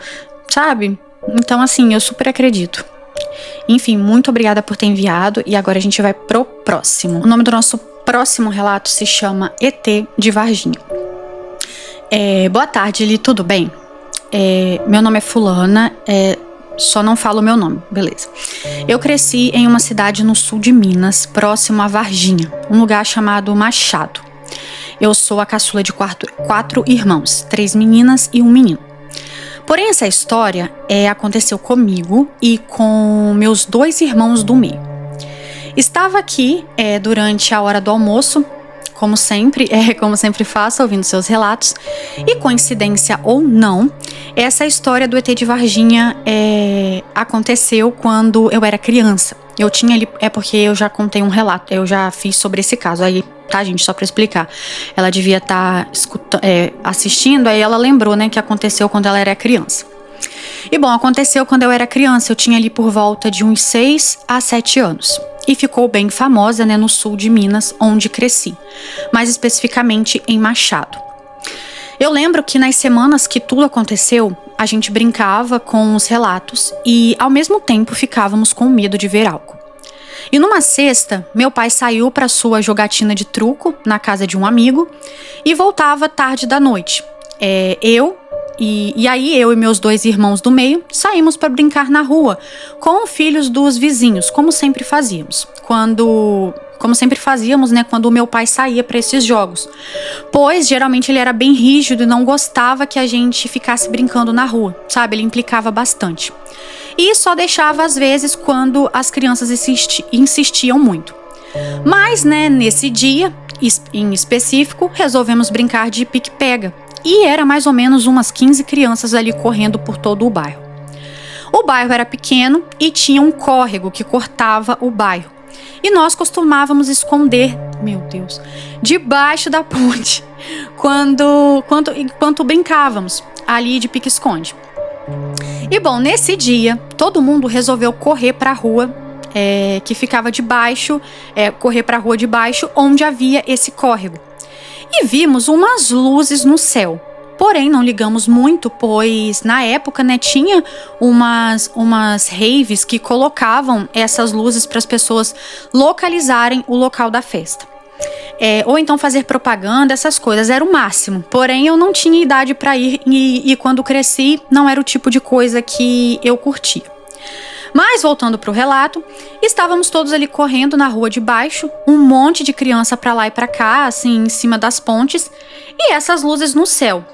sabe? Então, assim, eu super acredito. Enfim, muito obrigada por ter enviado. E agora a gente vai pro próximo. O nome do nosso próximo relato se chama ET de Varginha. Boa tarde, Li, tudo bem? Meu nome é fulana, só não falo o meu nome, beleza. Eu cresci em uma cidade no sul de Minas, próximo a Varginha, um lugar chamado Machado. Eu sou a caçula de quatro irmãos, 3 meninas e 1 menino. Porém, essa história aconteceu comigo e com meus 2 irmãos do meio. Estava aqui durante a hora do almoço, como sempre faço, ouvindo seus relatos. E coincidência ou não, essa história do ET de Varginha aconteceu quando eu era criança. Eu tinha ali, porque eu já contei um relato, eu já fiz sobre esse caso. Aí, tá, gente, só pra explicar. Ela devia estar assistindo, aí ela lembrou, né, que aconteceu quando ela era criança. E bom, aconteceu quando eu era criança, eu tinha ali por volta de uns 6 a 7 anos. E ficou bem famosa, né, no sul de Minas, onde cresci. Mais especificamente em Machado. Eu lembro que nas semanas que tudo aconteceu, a gente brincava com os relatos e, ao mesmo tempo, ficávamos com medo de ver algo. E numa sexta, meu pai saiu para sua jogatina de truco na casa de um amigo e voltava tarde da noite. E aí eu e meus 2 irmãos do meio saímos para brincar na rua com filhos dos vizinhos, como sempre fazíamos. Como sempre fazíamos, né, quando o meu pai saía para esses jogos. Pois, geralmente, ele era bem rígido e não gostava que a gente ficasse brincando na rua, sabe? Ele implicava bastante. E só deixava, às vezes, quando as crianças insistiam muito. Mas, né, nesse dia, em específico, resolvemos brincar de pique-pega. E era mais ou menos umas 15 crianças ali correndo por todo o bairro. O bairro era pequeno e tinha um córrego que cortava o bairro. E nós costumávamos esconder, meu Deus, debaixo da ponte, enquanto brincávamos ali de pique-esconde. E bom, nesse dia, todo mundo resolveu correr para a rua que ficava debaixo, correr para a rua de baixo, onde havia esse córrego. E vimos umas luzes no céu. Porém, não ligamos muito, pois na época, né, tinha umas raves que colocavam essas luzes para as pessoas localizarem o local da festa. Ou então fazer propaganda, essas coisas, era o máximo. Porém, eu não tinha idade para ir e quando cresci, não era o tipo de coisa que eu curtia. Mas, voltando para o relato, estávamos todos ali correndo na rua de baixo, um monte de criança para lá e para cá, assim, em cima das pontes, e essas luzes no céu.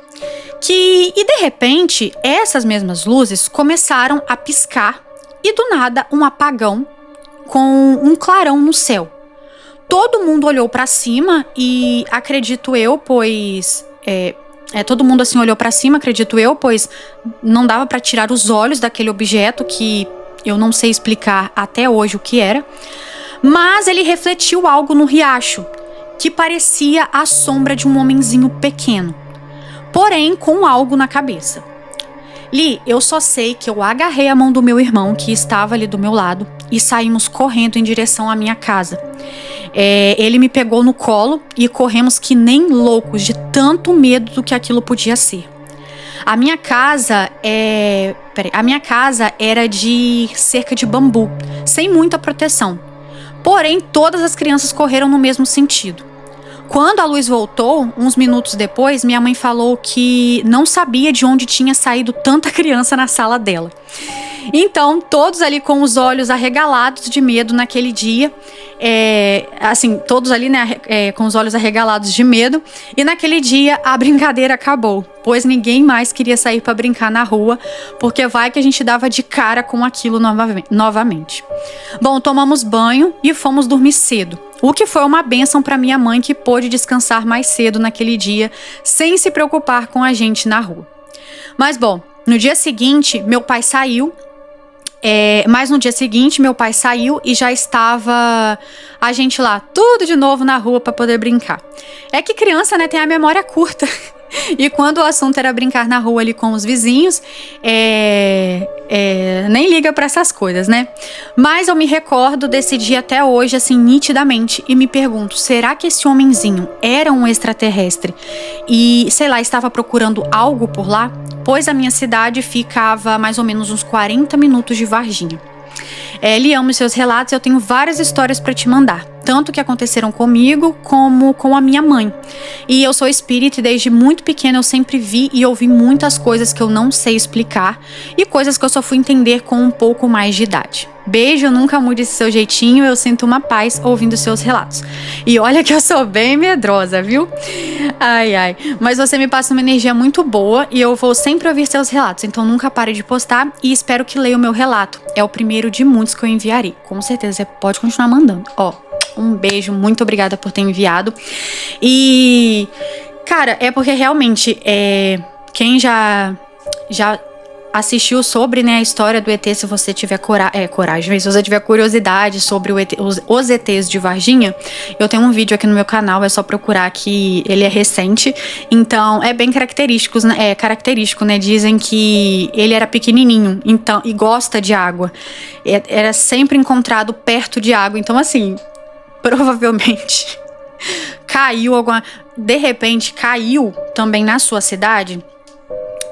E de repente, essas mesmas luzes começaram a piscar e do nada um apagão com um clarão no céu. Todo mundo olhou para cima e acredito eu, pois todo mundo assim olhou para cima, acredito eu, pois não dava para tirar os olhos daquele objeto que eu não sei explicar até hoje o que era, mas ele refletiu algo no riacho que parecia a sombra de um homenzinho pequeno, porém com algo na cabeça. Li, eu só sei que eu agarrei a mão do meu irmão, que estava ali do meu lado, e saímos correndo em direção à minha casa. Ele me pegou no colo e corremos que nem loucos, de tanto medo do que aquilo podia ser. A minha casa era de cerca de bambu, sem muita proteção. Porém, todas as crianças correram no mesmo sentido. Quando a luz voltou, uns minutos depois, minha mãe falou que não sabia de onde tinha saído tanta criança na sala dela. Então, todos ali com os olhos arregalados de medo naquele dia. Assim, todos ali, né, com os olhos arregalados de medo. E naquele dia, a brincadeira acabou. Pois ninguém mais queria sair para brincar na rua. Porque vai que a gente dava de cara com aquilo novamente. Bom, tomamos banho e fomos dormir cedo. O que foi uma bênção para minha mãe, que pôde descansar mais cedo naquele dia, sem se preocupar com a gente na rua. Mas bom, no dia seguinte, meu pai saiu. Mas no dia seguinte, meu pai saiu e já estava a gente lá, tudo de novo na rua para poder brincar. É que criança, né, tem a memória curta. E quando o assunto era brincar na rua ali com os vizinhos, nem liga pra essas coisas, né? Mas eu me recordo desse dia até hoje, assim, nitidamente, e me pergunto, será que esse homenzinho era um extraterrestre e, sei lá, estava procurando algo por lá? Pois a minha cidade ficava mais ou menos uns 40 minutos de Varginha. Ele ama os seus relatos e eu tenho várias histórias para te mandar, tanto que aconteceram comigo como com a minha mãe. E eu sou espírita e desde muito pequena eu sempre vi e ouvi muitas coisas que eu não sei explicar e coisas que eu só fui entender com um pouco mais de idade. Beijo, nunca mude esse seu jeitinho, eu sinto uma paz ouvindo seus relatos. E olha que eu sou bem medrosa, viu? Ai, ai. Mas você me passa uma energia muito boa e eu vou sempre ouvir seus relatos, então nunca pare de postar e espero que leia o meu relato. É o primeiro de muitos que eu enviarei. Com certeza, você pode continuar mandando. Um beijo, muito obrigada por ter enviado. E, cara, é porque realmente, quem já assistiu sobre, né, a história do ET, se você tiver coragem, se você tiver curiosidade sobre os ETs de Varginha, eu tenho um vídeo aqui no meu canal, é só procurar que ele é recente, então é bem característico, né, dizem que ele era pequenininho, então, e gosta de água, era sempre encontrado perto de água, então assim, provavelmente de repente caiu também na sua cidade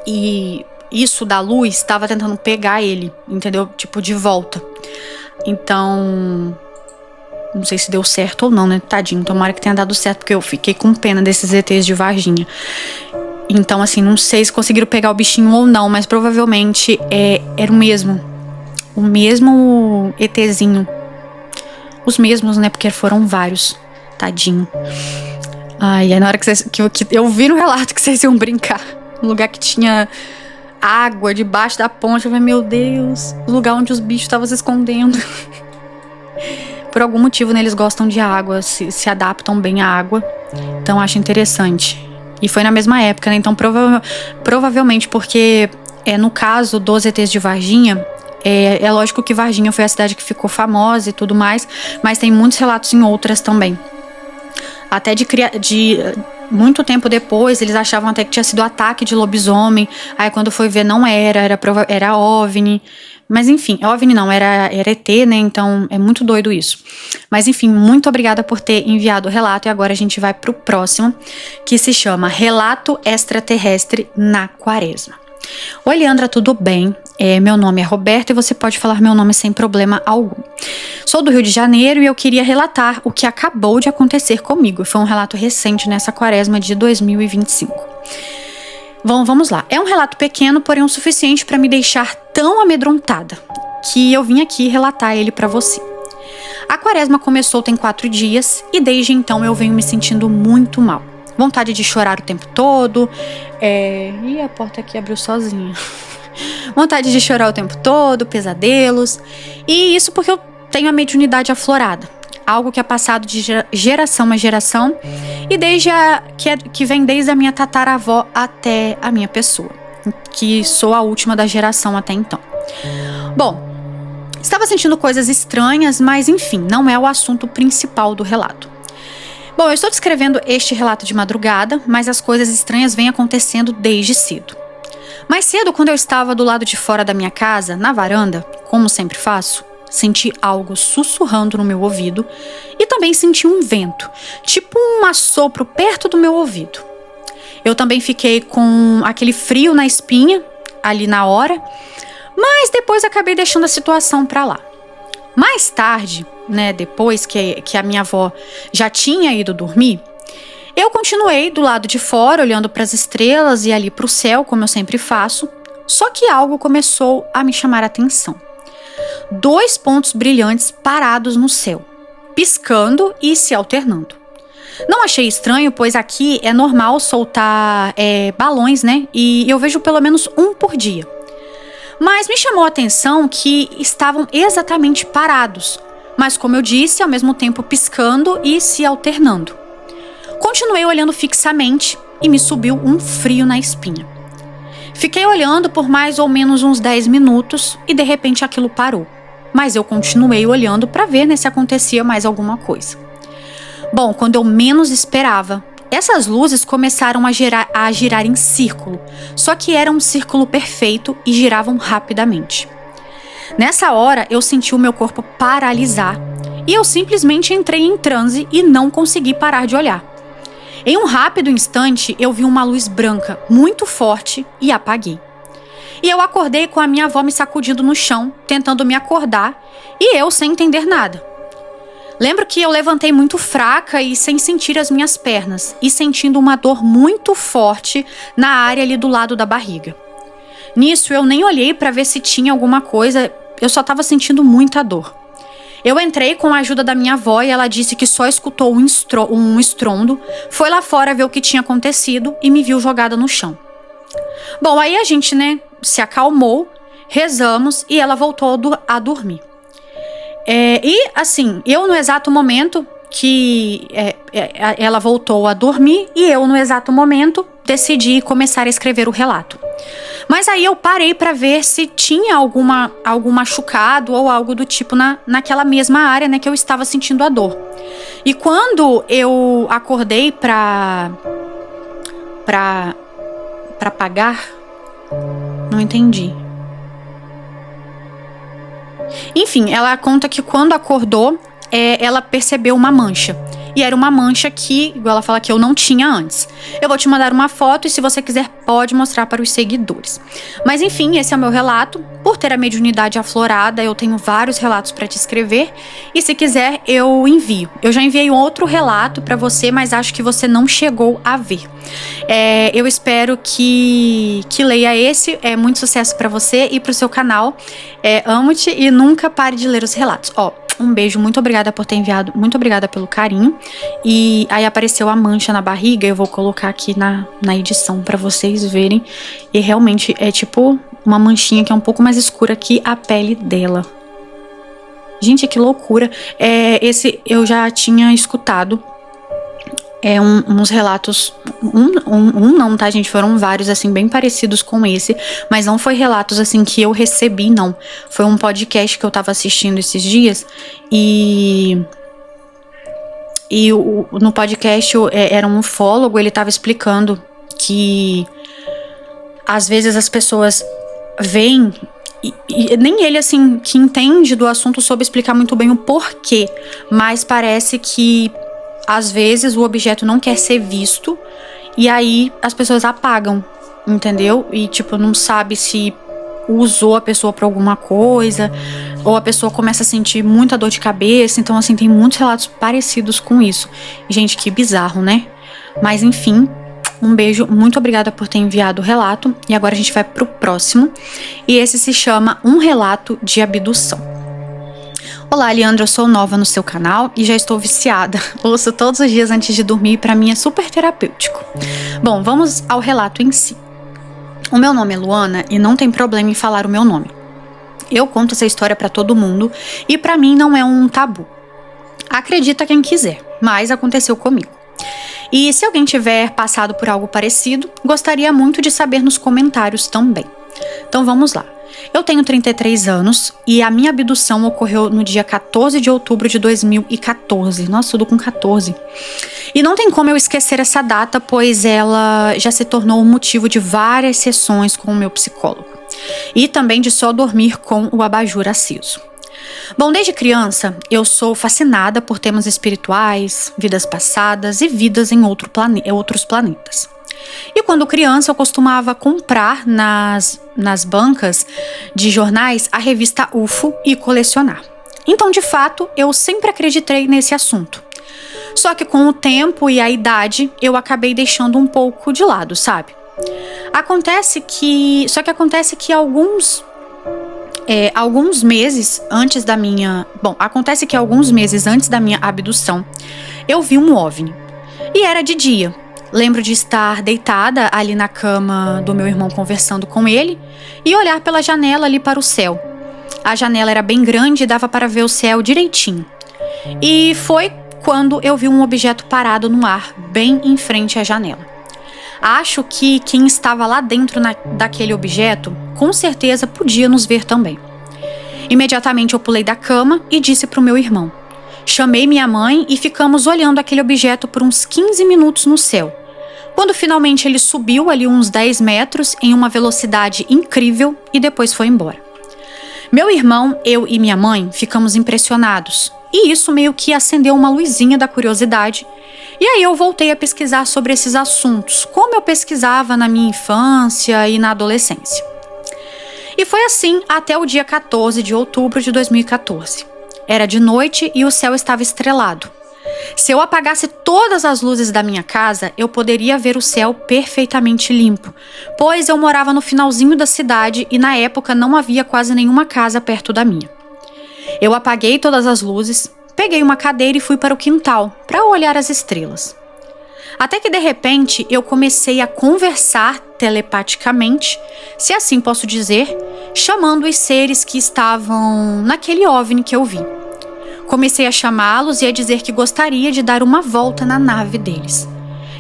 e isso da luz estava tentando pegar ele, entendeu? Tipo, de volta. Então, não sei se deu certo ou não, né? Tadinho, tomara que tenha dado certo, porque eu fiquei com pena desses ETs de Varginha. Então, assim, não sei se conseguiram pegar o bichinho ou não, mas provavelmente era o mesmo ETzinho. Os mesmos, né? Porque foram vários. Tadinho. Ai, aí na hora que eu vi no relato que vocês iam brincar, no lugar que tinha água debaixo da ponte, eu falei, meu Deus, o lugar onde os bichos estavam se escondendo. Por algum motivo, né, eles gostam de água, se adaptam bem à água, então acho interessante. E foi na mesma época, né, então provavelmente porque no caso dos ETs de Varginha, é lógico que Varginha foi a cidade que ficou famosa e tudo mais, mas tem muitos relatos em outras também. Até de muito tempo depois, eles achavam até que tinha sido ataque de lobisomem. Aí quando foi ver, não era OVNI. Mas enfim, OVNI não, era ET, né? Então é muito doido isso. Mas enfim, muito obrigada por ter enviado o relato. E agora a gente vai pro próximo, que se chama Relato Extraterrestre na Quaresma. Oi, Leandra, tudo bem? Meu nome é Roberta e você pode falar meu nome sem problema algum. Sou do Rio de Janeiro e eu queria relatar o que acabou de acontecer comigo. Foi um relato recente nessa quaresma de 2025. Bom, vamos lá. É um relato pequeno, porém o suficiente para me deixar tão amedrontada que eu vim aqui relatar ele para você. A quaresma começou tem 4 dias e desde então eu venho me sentindo muito mal. Vontade de chorar o tempo todo. Ih, a porta aqui abriu sozinha. Vontade de chorar o tempo todo, pesadelos. E isso porque eu tenho a mediunidade aflorada. Algo que é passado de geração a geração. E que vem desde a minha tataravó até a minha pessoa. Que sou a última da geração até então. Bom, estava sentindo coisas estranhas, mas enfim, não é o assunto principal do relato. Bom, eu estou descrevendo este relato de madrugada, mas as coisas estranhas vêm acontecendo desde cedo. Mais cedo, quando eu estava do lado de fora da minha casa, na varanda, como sempre faço, senti algo sussurrando no meu ouvido e também senti um vento, tipo um assopro perto do meu ouvido. Eu também fiquei com aquele frio na espinha, ali na hora, mas depois acabei deixando a situação pra lá. Mais tarde, né, depois que a minha avó já tinha ido dormir, eu continuei do lado de fora, olhando para as estrelas e ali para o céu, como eu sempre faço, Só que algo começou a me chamar a atenção. 2 pontos brilhantes parados no céu, piscando e se alternando. Não achei estranho, pois aqui é normal soltar balões, né? E eu vejo pelo menos um por dia. Mas me chamou a atenção que estavam exatamente parados, mas como eu disse, ao mesmo tempo piscando e se alternando. Continuei olhando fixamente e me subiu um frio na espinha. Fiquei olhando por mais ou menos uns 10 minutos e de repente aquilo parou. Mas eu continuei olhando para ver, né, se acontecia mais alguma coisa. Bom, quando eu menos esperava, essas luzes começaram a girar em círculo, só que era um círculo perfeito e giravam rapidamente. Nessa hora, eu senti o meu corpo paralisar e eu simplesmente entrei em transe e não consegui parar de olhar. Em um rápido instante, eu vi uma luz branca muito forte e apaguei. E eu acordei com a minha avó me sacudindo no chão, tentando me acordar, e eu sem entender nada. Lembro que eu levantei muito fraca e sem sentir as minhas pernas, e sentindo uma dor muito forte na área ali do lado da barriga. Nisso, eu nem olhei para ver se tinha alguma coisa, eu só estava sentindo muita dor. Eu entrei com a ajuda da minha avó e ela disse que só escutou um estrondo, foi lá fora ver o que tinha acontecido e me viu jogada no chão. Bom, aí a gente, né, se acalmou, rezamos e ela voltou a dormir. E assim, eu no exato momento que ela voltou a dormir e eu no exato momento decidi começar a escrever o relato. Mas aí eu parei para ver se tinha algum machucado ou algo do tipo naquela mesma área, né, que eu estava sentindo a dor. E quando eu acordei para pagar, não entendi. Enfim, ela conta que quando acordou, ela percebeu uma mancha. E era uma mancha que, igual ela fala, que eu não tinha antes. Eu vou te mandar uma foto e se você quiser pode mostrar para os seguidores. Mas enfim, esse é o meu relato. Por ter a mediunidade aflorada, eu tenho vários relatos para te escrever. E se quiser, eu envio. Eu já enviei um outro relato para você, mas acho que você não chegou a ver. Eu espero que leia esse. Muito sucesso para você e para o seu canal. Amo-te e nunca pare de ler os relatos. Um beijo, muito obrigada por ter enviado, muito obrigada pelo carinho. E aí apareceu a mancha na barriga, eu vou colocar aqui na edição pra vocês verem. E realmente é tipo uma manchinha que é um pouco mais escura que a pele dela. Gente, que loucura. Esse eu já tinha escutado. Uns relatos, não, tá, gente? Foram vários, assim, bem parecidos com esse, mas não foi relatos, assim, que eu recebi, não. Foi um podcast que eu tava assistindo esses dias no podcast era um ufólogo, ele tava explicando que às vezes as pessoas veem e nem ele, assim, que entende do assunto soube explicar muito bem o porquê, mas parece que às vezes o objeto não quer ser visto e aí as pessoas apagam, entendeu? E tipo, não sabe se usou a pessoa pra alguma coisa ou a pessoa começa a sentir muita dor de cabeça. Então assim, tem muitos relatos parecidos com isso. Gente, que bizarro, né? Mas enfim, um beijo, muito obrigada por ter enviado o relato. E agora a gente vai pro próximo. E esse se chama Um Relato de Abdução. Olá, Leandro, eu sou nova no seu canal e já estou viciada. Ouço todos os dias antes de dormir e pra mim é super terapêutico. Bom, vamos ao relato em si. O meu nome é Luana e não tem problema em falar o meu nome. Eu conto essa história pra todo mundo e pra mim não é um tabu. Acredita quem quiser, mas aconteceu comigo. E se alguém tiver passado por algo parecido, gostaria muito de saber nos comentários também. Então vamos lá. Eu tenho 33 anos e a minha abdução ocorreu no dia 14 de outubro de 2014. Nossa, tudo com 14. E não tem como eu esquecer essa data, pois ela já se tornou um motivo de várias sessões com o meu psicólogo. E também de só dormir com o abajur aceso. Bom, desde criança, eu sou fascinada por temas espirituais, vidas passadas e vidas em outros planetas. E quando criança, eu costumava comprar nas bancas de jornais a revista UFO e colecionar. Então, de fato, eu sempre acreditei nesse assunto. Só que com o tempo e a idade, eu acabei deixando um pouco de lado, sabe? Acontece que alguns meses antes da minha abdução, eu vi um OVNI. E era de dia. Lembro de estar deitada ali na cama do meu irmão conversando com ele e olhar pela janela ali para o céu. A janela era bem grande e dava para ver o céu direitinho. E foi quando eu vi um objeto parado no ar, bem em frente à janela. Acho que quem estava lá dentro daquele objeto, com certeza podia nos ver também. Imediatamente eu pulei da cama e disse para o meu irmão. Chamei minha mãe e ficamos olhando aquele objeto por uns 15 minutos no céu. Quando finalmente ele subiu ali uns 10 metros em uma velocidade incrível e depois foi embora. Meu irmão, eu e minha mãe ficamos impressionados e isso meio que acendeu uma luzinha da curiosidade. E aí eu voltei a pesquisar sobre esses assuntos, como eu pesquisava na minha infância e na adolescência. E foi assim até o dia 14 de outubro de 2014. Era de noite e o céu estava estrelado. Se eu apagasse todas as luzes da minha casa, eu poderia ver o céu perfeitamente limpo, pois eu morava no finalzinho da cidade e na época não havia quase nenhuma casa perto da minha. Eu apaguei todas as luzes, peguei uma cadeira e fui para o quintal para olhar as estrelas. Até que de repente eu comecei a conversar telepaticamente, se assim posso dizer, chamando os seres que estavam naquele OVNI que eu vi. Comecei a chamá-los e a dizer que gostaria de dar uma volta na nave deles.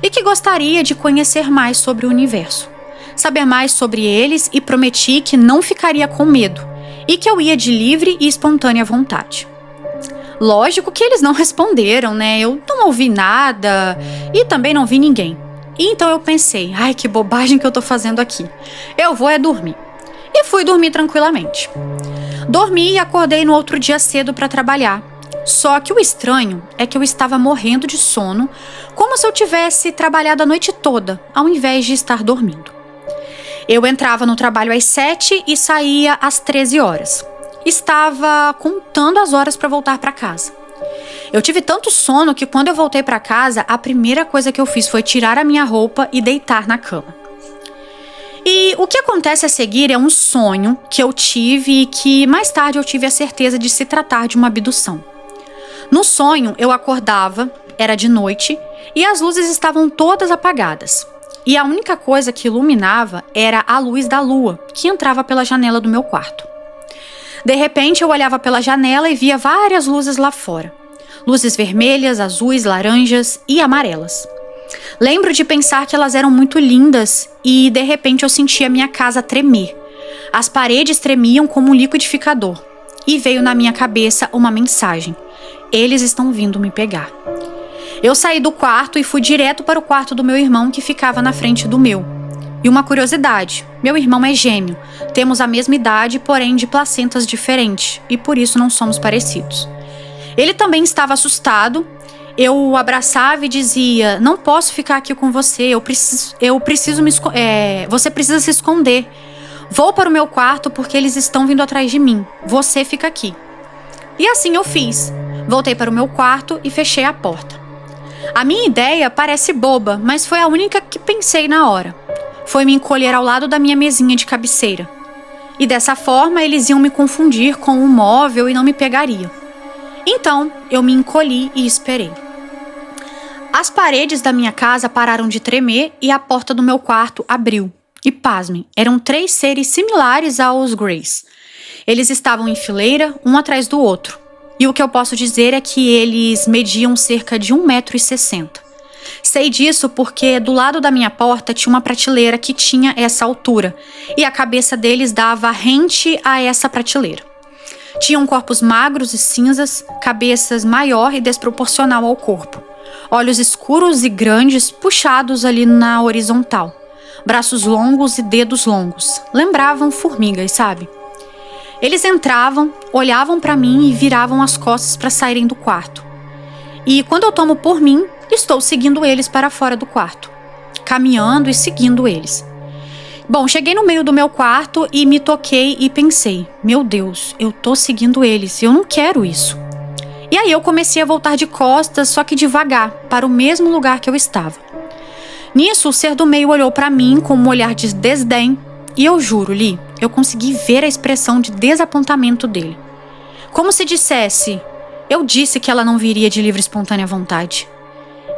E que gostaria de conhecer mais sobre o universo. Saber mais sobre eles e prometi que não ficaria com medo. E que eu ia de livre e espontânea vontade. Lógico que eles não responderam, né? Eu não ouvi nada e também não vi ninguém. E então eu pensei, ai que bobagem que eu tô fazendo aqui. Eu vou dormir. E fui dormir tranquilamente. Dormi e acordei no outro dia cedo para trabalhar. Só que o estranho é que eu estava morrendo de sono, como se eu tivesse trabalhado a noite toda, ao invés de estar dormindo. Eu entrava no trabalho às 7 e saía às 13 horas. Estava contando as horas para voltar para casa. Eu tive tanto sono que quando eu voltei para casa, a primeira coisa que eu fiz foi tirar a minha roupa e deitar na cama. E o que acontece a seguir é um sonho que eu tive e que mais tarde eu tive a certeza de se tratar de uma abdução. No sonho, eu acordava, era de noite, e as luzes estavam todas apagadas. E a única coisa que iluminava era a luz da lua, que entrava pela janela do meu quarto. De repente, eu olhava pela janela e via várias luzes lá fora. Luzes vermelhas, azuis, laranjas e amarelas. Lembro de pensar que elas eram muito lindas e, de repente, eu sentia minha casa tremer. As paredes tremiam como um liquidificador. E veio na minha cabeça uma mensagem. Eles estão vindo me pegar. Eu saí do quarto e fui direto para o quarto do meu irmão que ficava na frente do meu. E uma curiosidade, meu irmão é gêmeo. Temos a mesma idade, porém de placentas diferentes, e por isso não somos parecidos. Ele também estava assustado. Eu o abraçava e dizia, não posso ficar aqui com você, você precisa se esconder. Vou para o meu quarto porque eles estão vindo atrás de mim. Você fica aqui. E assim eu fiz. Voltei para o meu quarto e fechei a porta. A minha ideia parece boba, mas foi a única que pensei na hora. Foi me encolher ao lado da minha mesinha de cabeceira. E dessa forma eles iam me confundir com um móvel e não me pegariam. Então eu me encolhi e esperei. As paredes da minha casa pararam de tremer e a porta do meu quarto abriu. E pasmem, eram 3 seres similares aos Greys. Eles estavam em fileira, um atrás do outro. E o que eu posso dizer é que eles mediam cerca de 1,60 m. Sei disso porque do lado da minha porta tinha uma prateleira que tinha essa altura. E a cabeça deles dava rente a essa prateleira. Tinham corpos magros e cinzas, cabeças maior e desproporcional ao corpo. Olhos escuros e grandes puxados ali na horizontal. Braços longos e dedos longos. Lembravam formigas, sabe? Eles entravam, olhavam para mim e viravam as costas para saírem do quarto. E quando eu tomo por mim, estou seguindo eles para fora do quarto. Caminhando e seguindo eles. Bom, cheguei no meio do meu quarto e me toquei e pensei, meu Deus, eu tô seguindo eles, eu não quero isso. E aí eu comecei a voltar de costas, só que devagar, para o mesmo lugar que eu estava. Nisso, o ser do meio olhou pra mim com um olhar de desdém e eu juro, Li, eu consegui ver a expressão de desapontamento dele. Como se dissesse, eu disse que ela não viria de livre e espontânea vontade.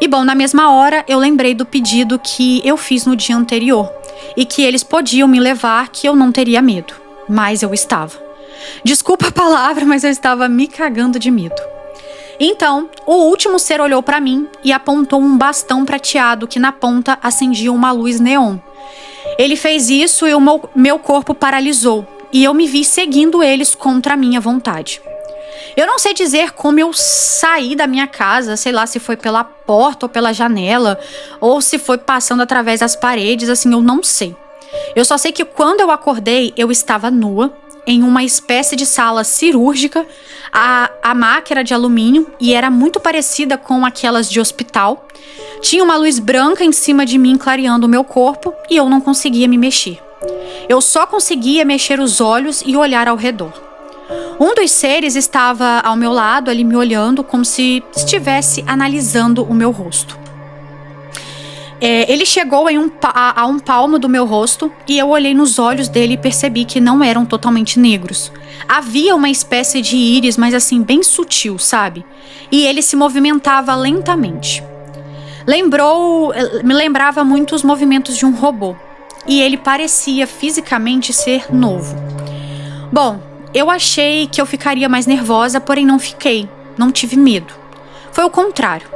E bom, na mesma hora, eu lembrei do pedido que eu fiz no dia anterior e que eles podiam me levar, que eu não teria medo. Mas eu estava. Desculpa a palavra, mas eu estava me cagando de medo. Então, o último ser olhou para mim e apontou um bastão prateado que na ponta acendia uma luz neon. Ele fez isso e o meu corpo paralisou e eu me vi seguindo eles contra a minha vontade. Eu não sei dizer como eu saí da minha casa, sei lá se foi pela porta ou pela janela, ou se foi passando através das paredes, assim, eu não sei. Eu só sei que quando eu acordei, eu estava nua, em uma espécie de sala cirúrgica. A maca era de alumínio e era muito parecida com aquelas de hospital. Tinha uma luz branca em cima de mim clareando o meu corpo e eu não conseguia me mexer. Eu só conseguia mexer os olhos e olhar ao redor. Um dos seres estava ao meu lado, ali me olhando, como se estivesse analisando o meu rosto. Ele chegou a um palmo do meu rosto e eu olhei nos olhos dele e percebi que não eram totalmente negros. Havia uma espécie de íris, mas assim, bem sutil, sabe? E ele se movimentava lentamente. Me lembrava muito os movimentos de um robô. E ele parecia fisicamente ser novo. Bom, eu achei que eu ficaria mais nervosa, porém não fiquei. Não tive medo. Foi o contrário.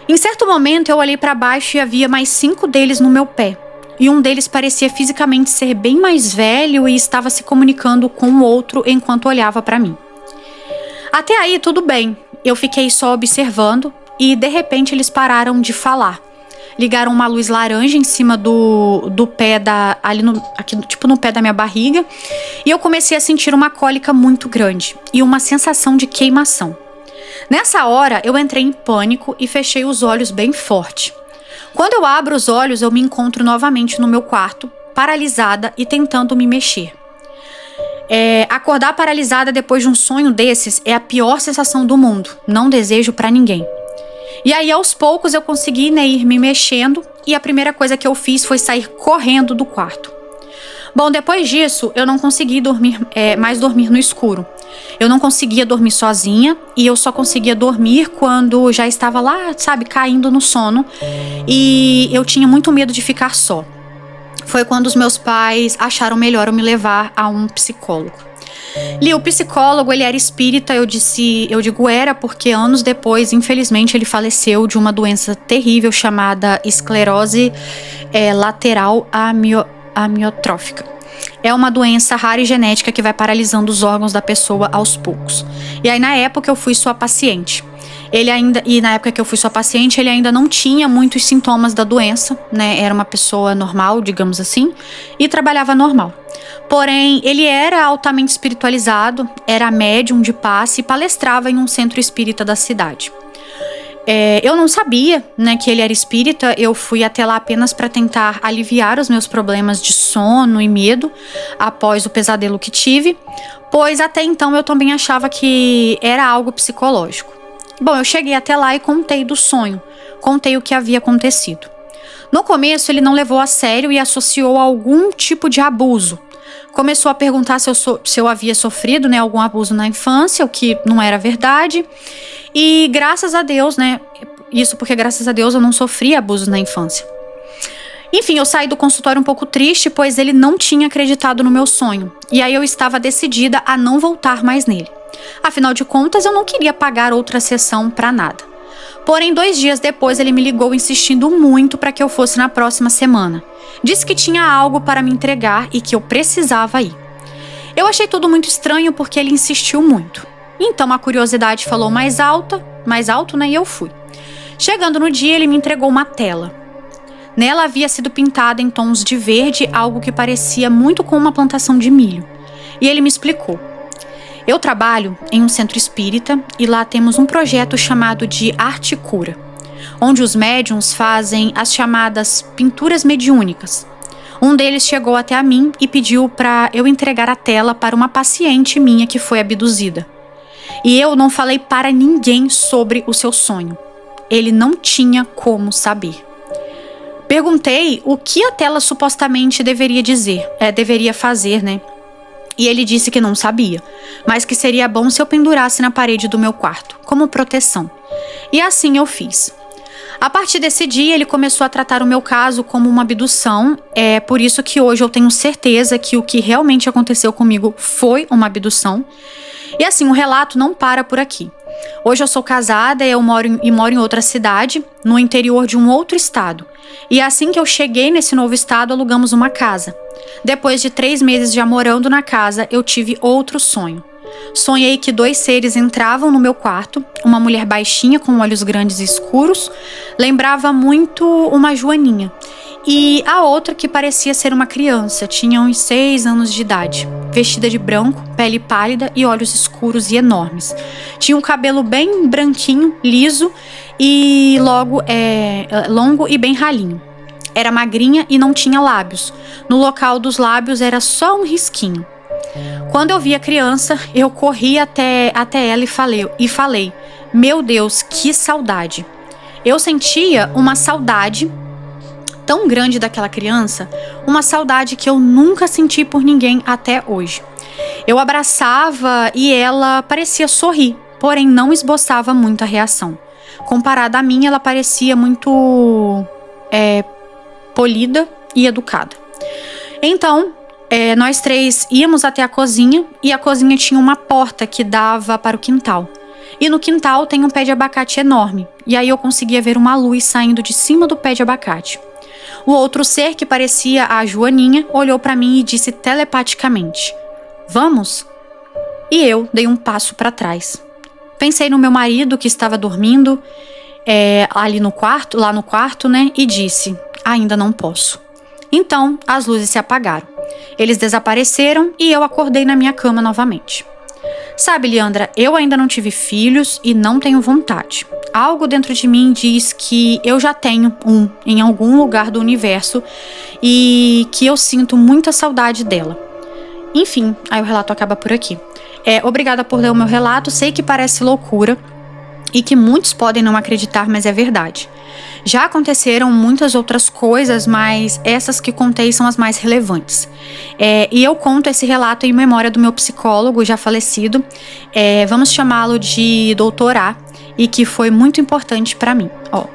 Em certo momento eu olhei para baixo e havia mais 5 deles no meu pé. E um deles parecia fisicamente ser bem mais velho e estava se comunicando com o outro enquanto olhava para mim. Até aí tudo bem, eu fiquei só observando e de repente eles pararam de falar. Ligaram uma luz laranja em cima do pé aqui, tipo no pé da minha barriga, e eu comecei a sentir uma cólica muito grande e uma sensação de queimação. Nessa hora, eu entrei em pânico e fechei os olhos bem forte. Quando eu abro os olhos, eu me encontro novamente no meu quarto, paralisada e tentando me mexer. Acordar paralisada depois de um sonho desses é a pior sensação do mundo. Não desejo pra ninguém. E aí, aos poucos, eu consegui ir me mexendo e a primeira coisa que eu fiz foi sair correndo do quarto. Bom, depois disso, eu não consegui mais dormir no escuro. Eu não conseguia dormir sozinha e eu só conseguia dormir quando já estava lá, sabe, caindo no sono. E eu tinha muito medo de ficar só. Foi quando os meus pais acharam melhor eu me levar a um psicólogo. Li, o psicólogo, ele era espírita, eu digo era porque anos depois, infelizmente, ele faleceu de uma doença terrível chamada esclerose lateral amiotrófica. É uma doença rara e genética que vai paralisando os órgãos da pessoa aos poucos. E aí, na época, eu fui sua paciente. Na época que eu fui sua paciente, ele ainda não tinha muitos sintomas da doença, né? Era uma pessoa normal, digamos assim, e trabalhava normal. Porém, ele era altamente espiritualizado, era médium de passe e palestrava em um centro espírita da cidade. Eu não sabia, né, que ele era espírita. Eu fui até lá apenas para tentar aliviar os meus problemas de sono e medo após o pesadelo que tive, pois até então eu também achava que era algo psicológico. Bom, eu cheguei até lá e contei do sonho, contei o que havia acontecido. No começo ele não levou a sério e associou a algum tipo de abuso. Começou a perguntar se eu havia sofrido, né, algum abuso na infância, o que não era verdade. E graças a Deus, né, isso porque graças a Deus eu não sofri abusos na infância. Enfim, eu saí do consultório um pouco triste, pois ele não tinha acreditado no meu sonho. E aí eu estava decidida a não voltar mais nele. Afinal de contas, eu não queria pagar outra sessão para nada. Porém, 2 dias depois, ele me ligou insistindo muito para que eu fosse na próxima semana. Disse que tinha algo para me entregar e que eu precisava ir. Eu achei tudo muito estranho porque ele insistiu muito. Então a curiosidade falou mais alto, né, e eu fui. Chegando no dia, ele me entregou uma tela. Nela havia sido pintada em tons de verde algo que parecia muito com uma plantação de milho. E ele me explicou. Eu trabalho em um centro espírita e lá temos um projeto chamado de Arte Cura, onde os médiuns fazem as chamadas pinturas mediúnicas. Um deles chegou até mim e pediu para eu entregar a tela para uma paciente minha que foi abduzida. E eu não falei para ninguém sobre o seu sonho. Ele não tinha como saber. Perguntei o que a tela supostamente deveria fazer, né? E ele disse que não sabia, mas que seria bom se eu pendurasse na parede do meu quarto, como proteção. E assim eu fiz. A partir desse dia, ele começou a tratar o meu caso como uma abdução. É por isso que hoje eu tenho certeza que o que realmente aconteceu comigo foi uma abdução. E assim, o relato não para por aqui. Hoje eu sou casada e moro em outra cidade, no interior de um outro estado. E assim que eu cheguei nesse novo estado, alugamos uma casa. Depois de 3 meses já morando na casa, eu tive outro sonho. Sonhei que 2 seres entravam no meu quarto, uma mulher baixinha com olhos grandes e escuros, lembrava muito uma joaninha, e a outra que parecia ser uma criança, tinha uns 6 anos de idade, vestida de branco, pele pálida e olhos escuros e enormes. Tinha um cabelo bem branquinho, liso e longo e bem ralinho. Era magrinha e não tinha lábios. No local dos lábios era só um risquinho. Quando eu vi a criança, eu corri até ela e falei: meu Deus, que saudade. Eu sentia uma saudade tão grande daquela criança, uma saudade que eu nunca senti por ninguém até hoje. Eu abraçava e ela parecia sorrir, porém não esboçava muita reação. Comparada a mim, ela parecia muito polida e educada. Então, nós 3 íamos até a cozinha e a cozinha tinha uma porta que dava para o quintal. E no quintal tem um pé de abacate enorme, e aí eu conseguia ver uma luz saindo de cima do pé de abacate. O outro ser, que parecia a Joaninha, olhou para mim e disse telepaticamente: vamos? E eu dei um passo para trás. Pensei no meu marido que estava dormindo lá no quarto, né? E disse: ainda não posso. Então as luzes se apagaram. Eles desapareceram e eu acordei na minha cama novamente. Sabe, Leandra, eu ainda não tive filhos e não tenho vontade. Algo dentro de mim diz que eu já tenho um em algum lugar do universo e que eu sinto muita saudade dela. Enfim, aí o relato acaba por aqui. Obrigada por ler o meu relato, sei que parece loucura e que muitos podem não acreditar, mas é verdade. Já aconteceram muitas outras coisas, mas essas que contei são as mais relevantes. E eu conto esse relato em memória do meu psicólogo já falecido, vamos chamá-lo de Dr. A, e que foi muito importante pra mim.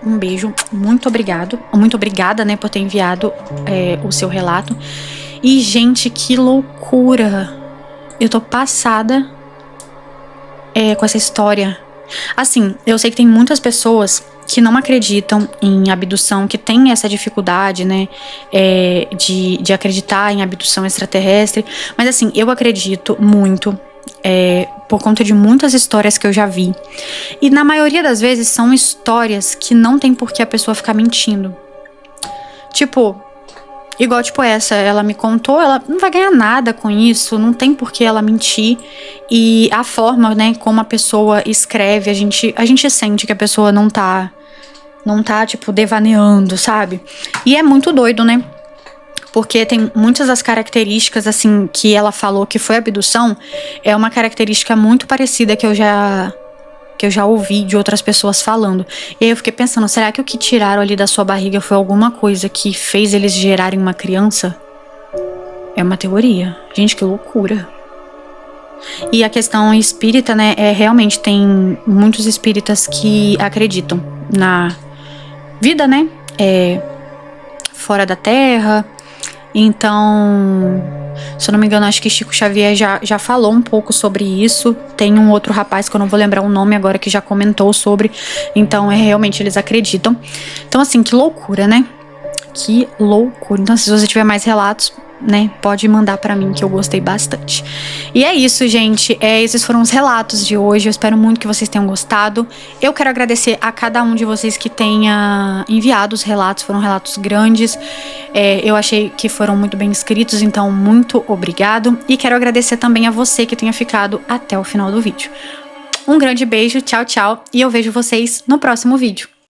Um beijo, muito obrigado, muito obrigada, né, por ter enviado o seu relato. E, gente, que loucura! Eu tô passada com essa história. Assim, eu sei que tem muitas pessoas que não acreditam em abdução, que tem essa dificuldade, né, de acreditar em abdução extraterrestre, mas assim, eu acredito muito, por conta de muitas histórias que eu já vi, e na maioria das vezes são histórias que não tem por que a pessoa ficar mentindo, igual essa, ela me contou, ela não vai ganhar nada com isso, não tem por que ela mentir. E a forma, né, como a pessoa escreve, a gente sente que a pessoa não tá devaneando, sabe? E é muito doido, né? Porque tem muitas das características, assim, que ela falou que foi abdução, é uma característica muito parecida que eu já ouvi de outras pessoas falando. E aí eu fiquei pensando, será que o que tiraram ali da sua barriga foi alguma coisa que fez eles gerarem uma criança? É uma teoria. Gente, que loucura. E a questão espírita, né, realmente tem muitos espíritas que acreditam na vida, né, fora da Terra. Então, se eu não me engano, acho que Chico Xavier já falou um pouco sobre isso. Tem um outro rapaz que eu não vou lembrar o nome agora que já comentou sobre. Então, realmente eles acreditam. Então, assim, que loucura, né? Que loucura. Então, se você tiver mais relatos, né, pode mandar pra mim, que eu gostei bastante. E é isso, gente. Esses foram os relatos de hoje. Eu espero muito que vocês tenham gostado. Eu quero agradecer a cada um de vocês que tenha enviado os relatos. Foram relatos grandes. Eu achei que foram muito bem escritos, então muito obrigado. E quero agradecer também a você que tenha ficado até o final do vídeo. Um grande beijo, tchau, tchau. E eu vejo vocês no próximo vídeo.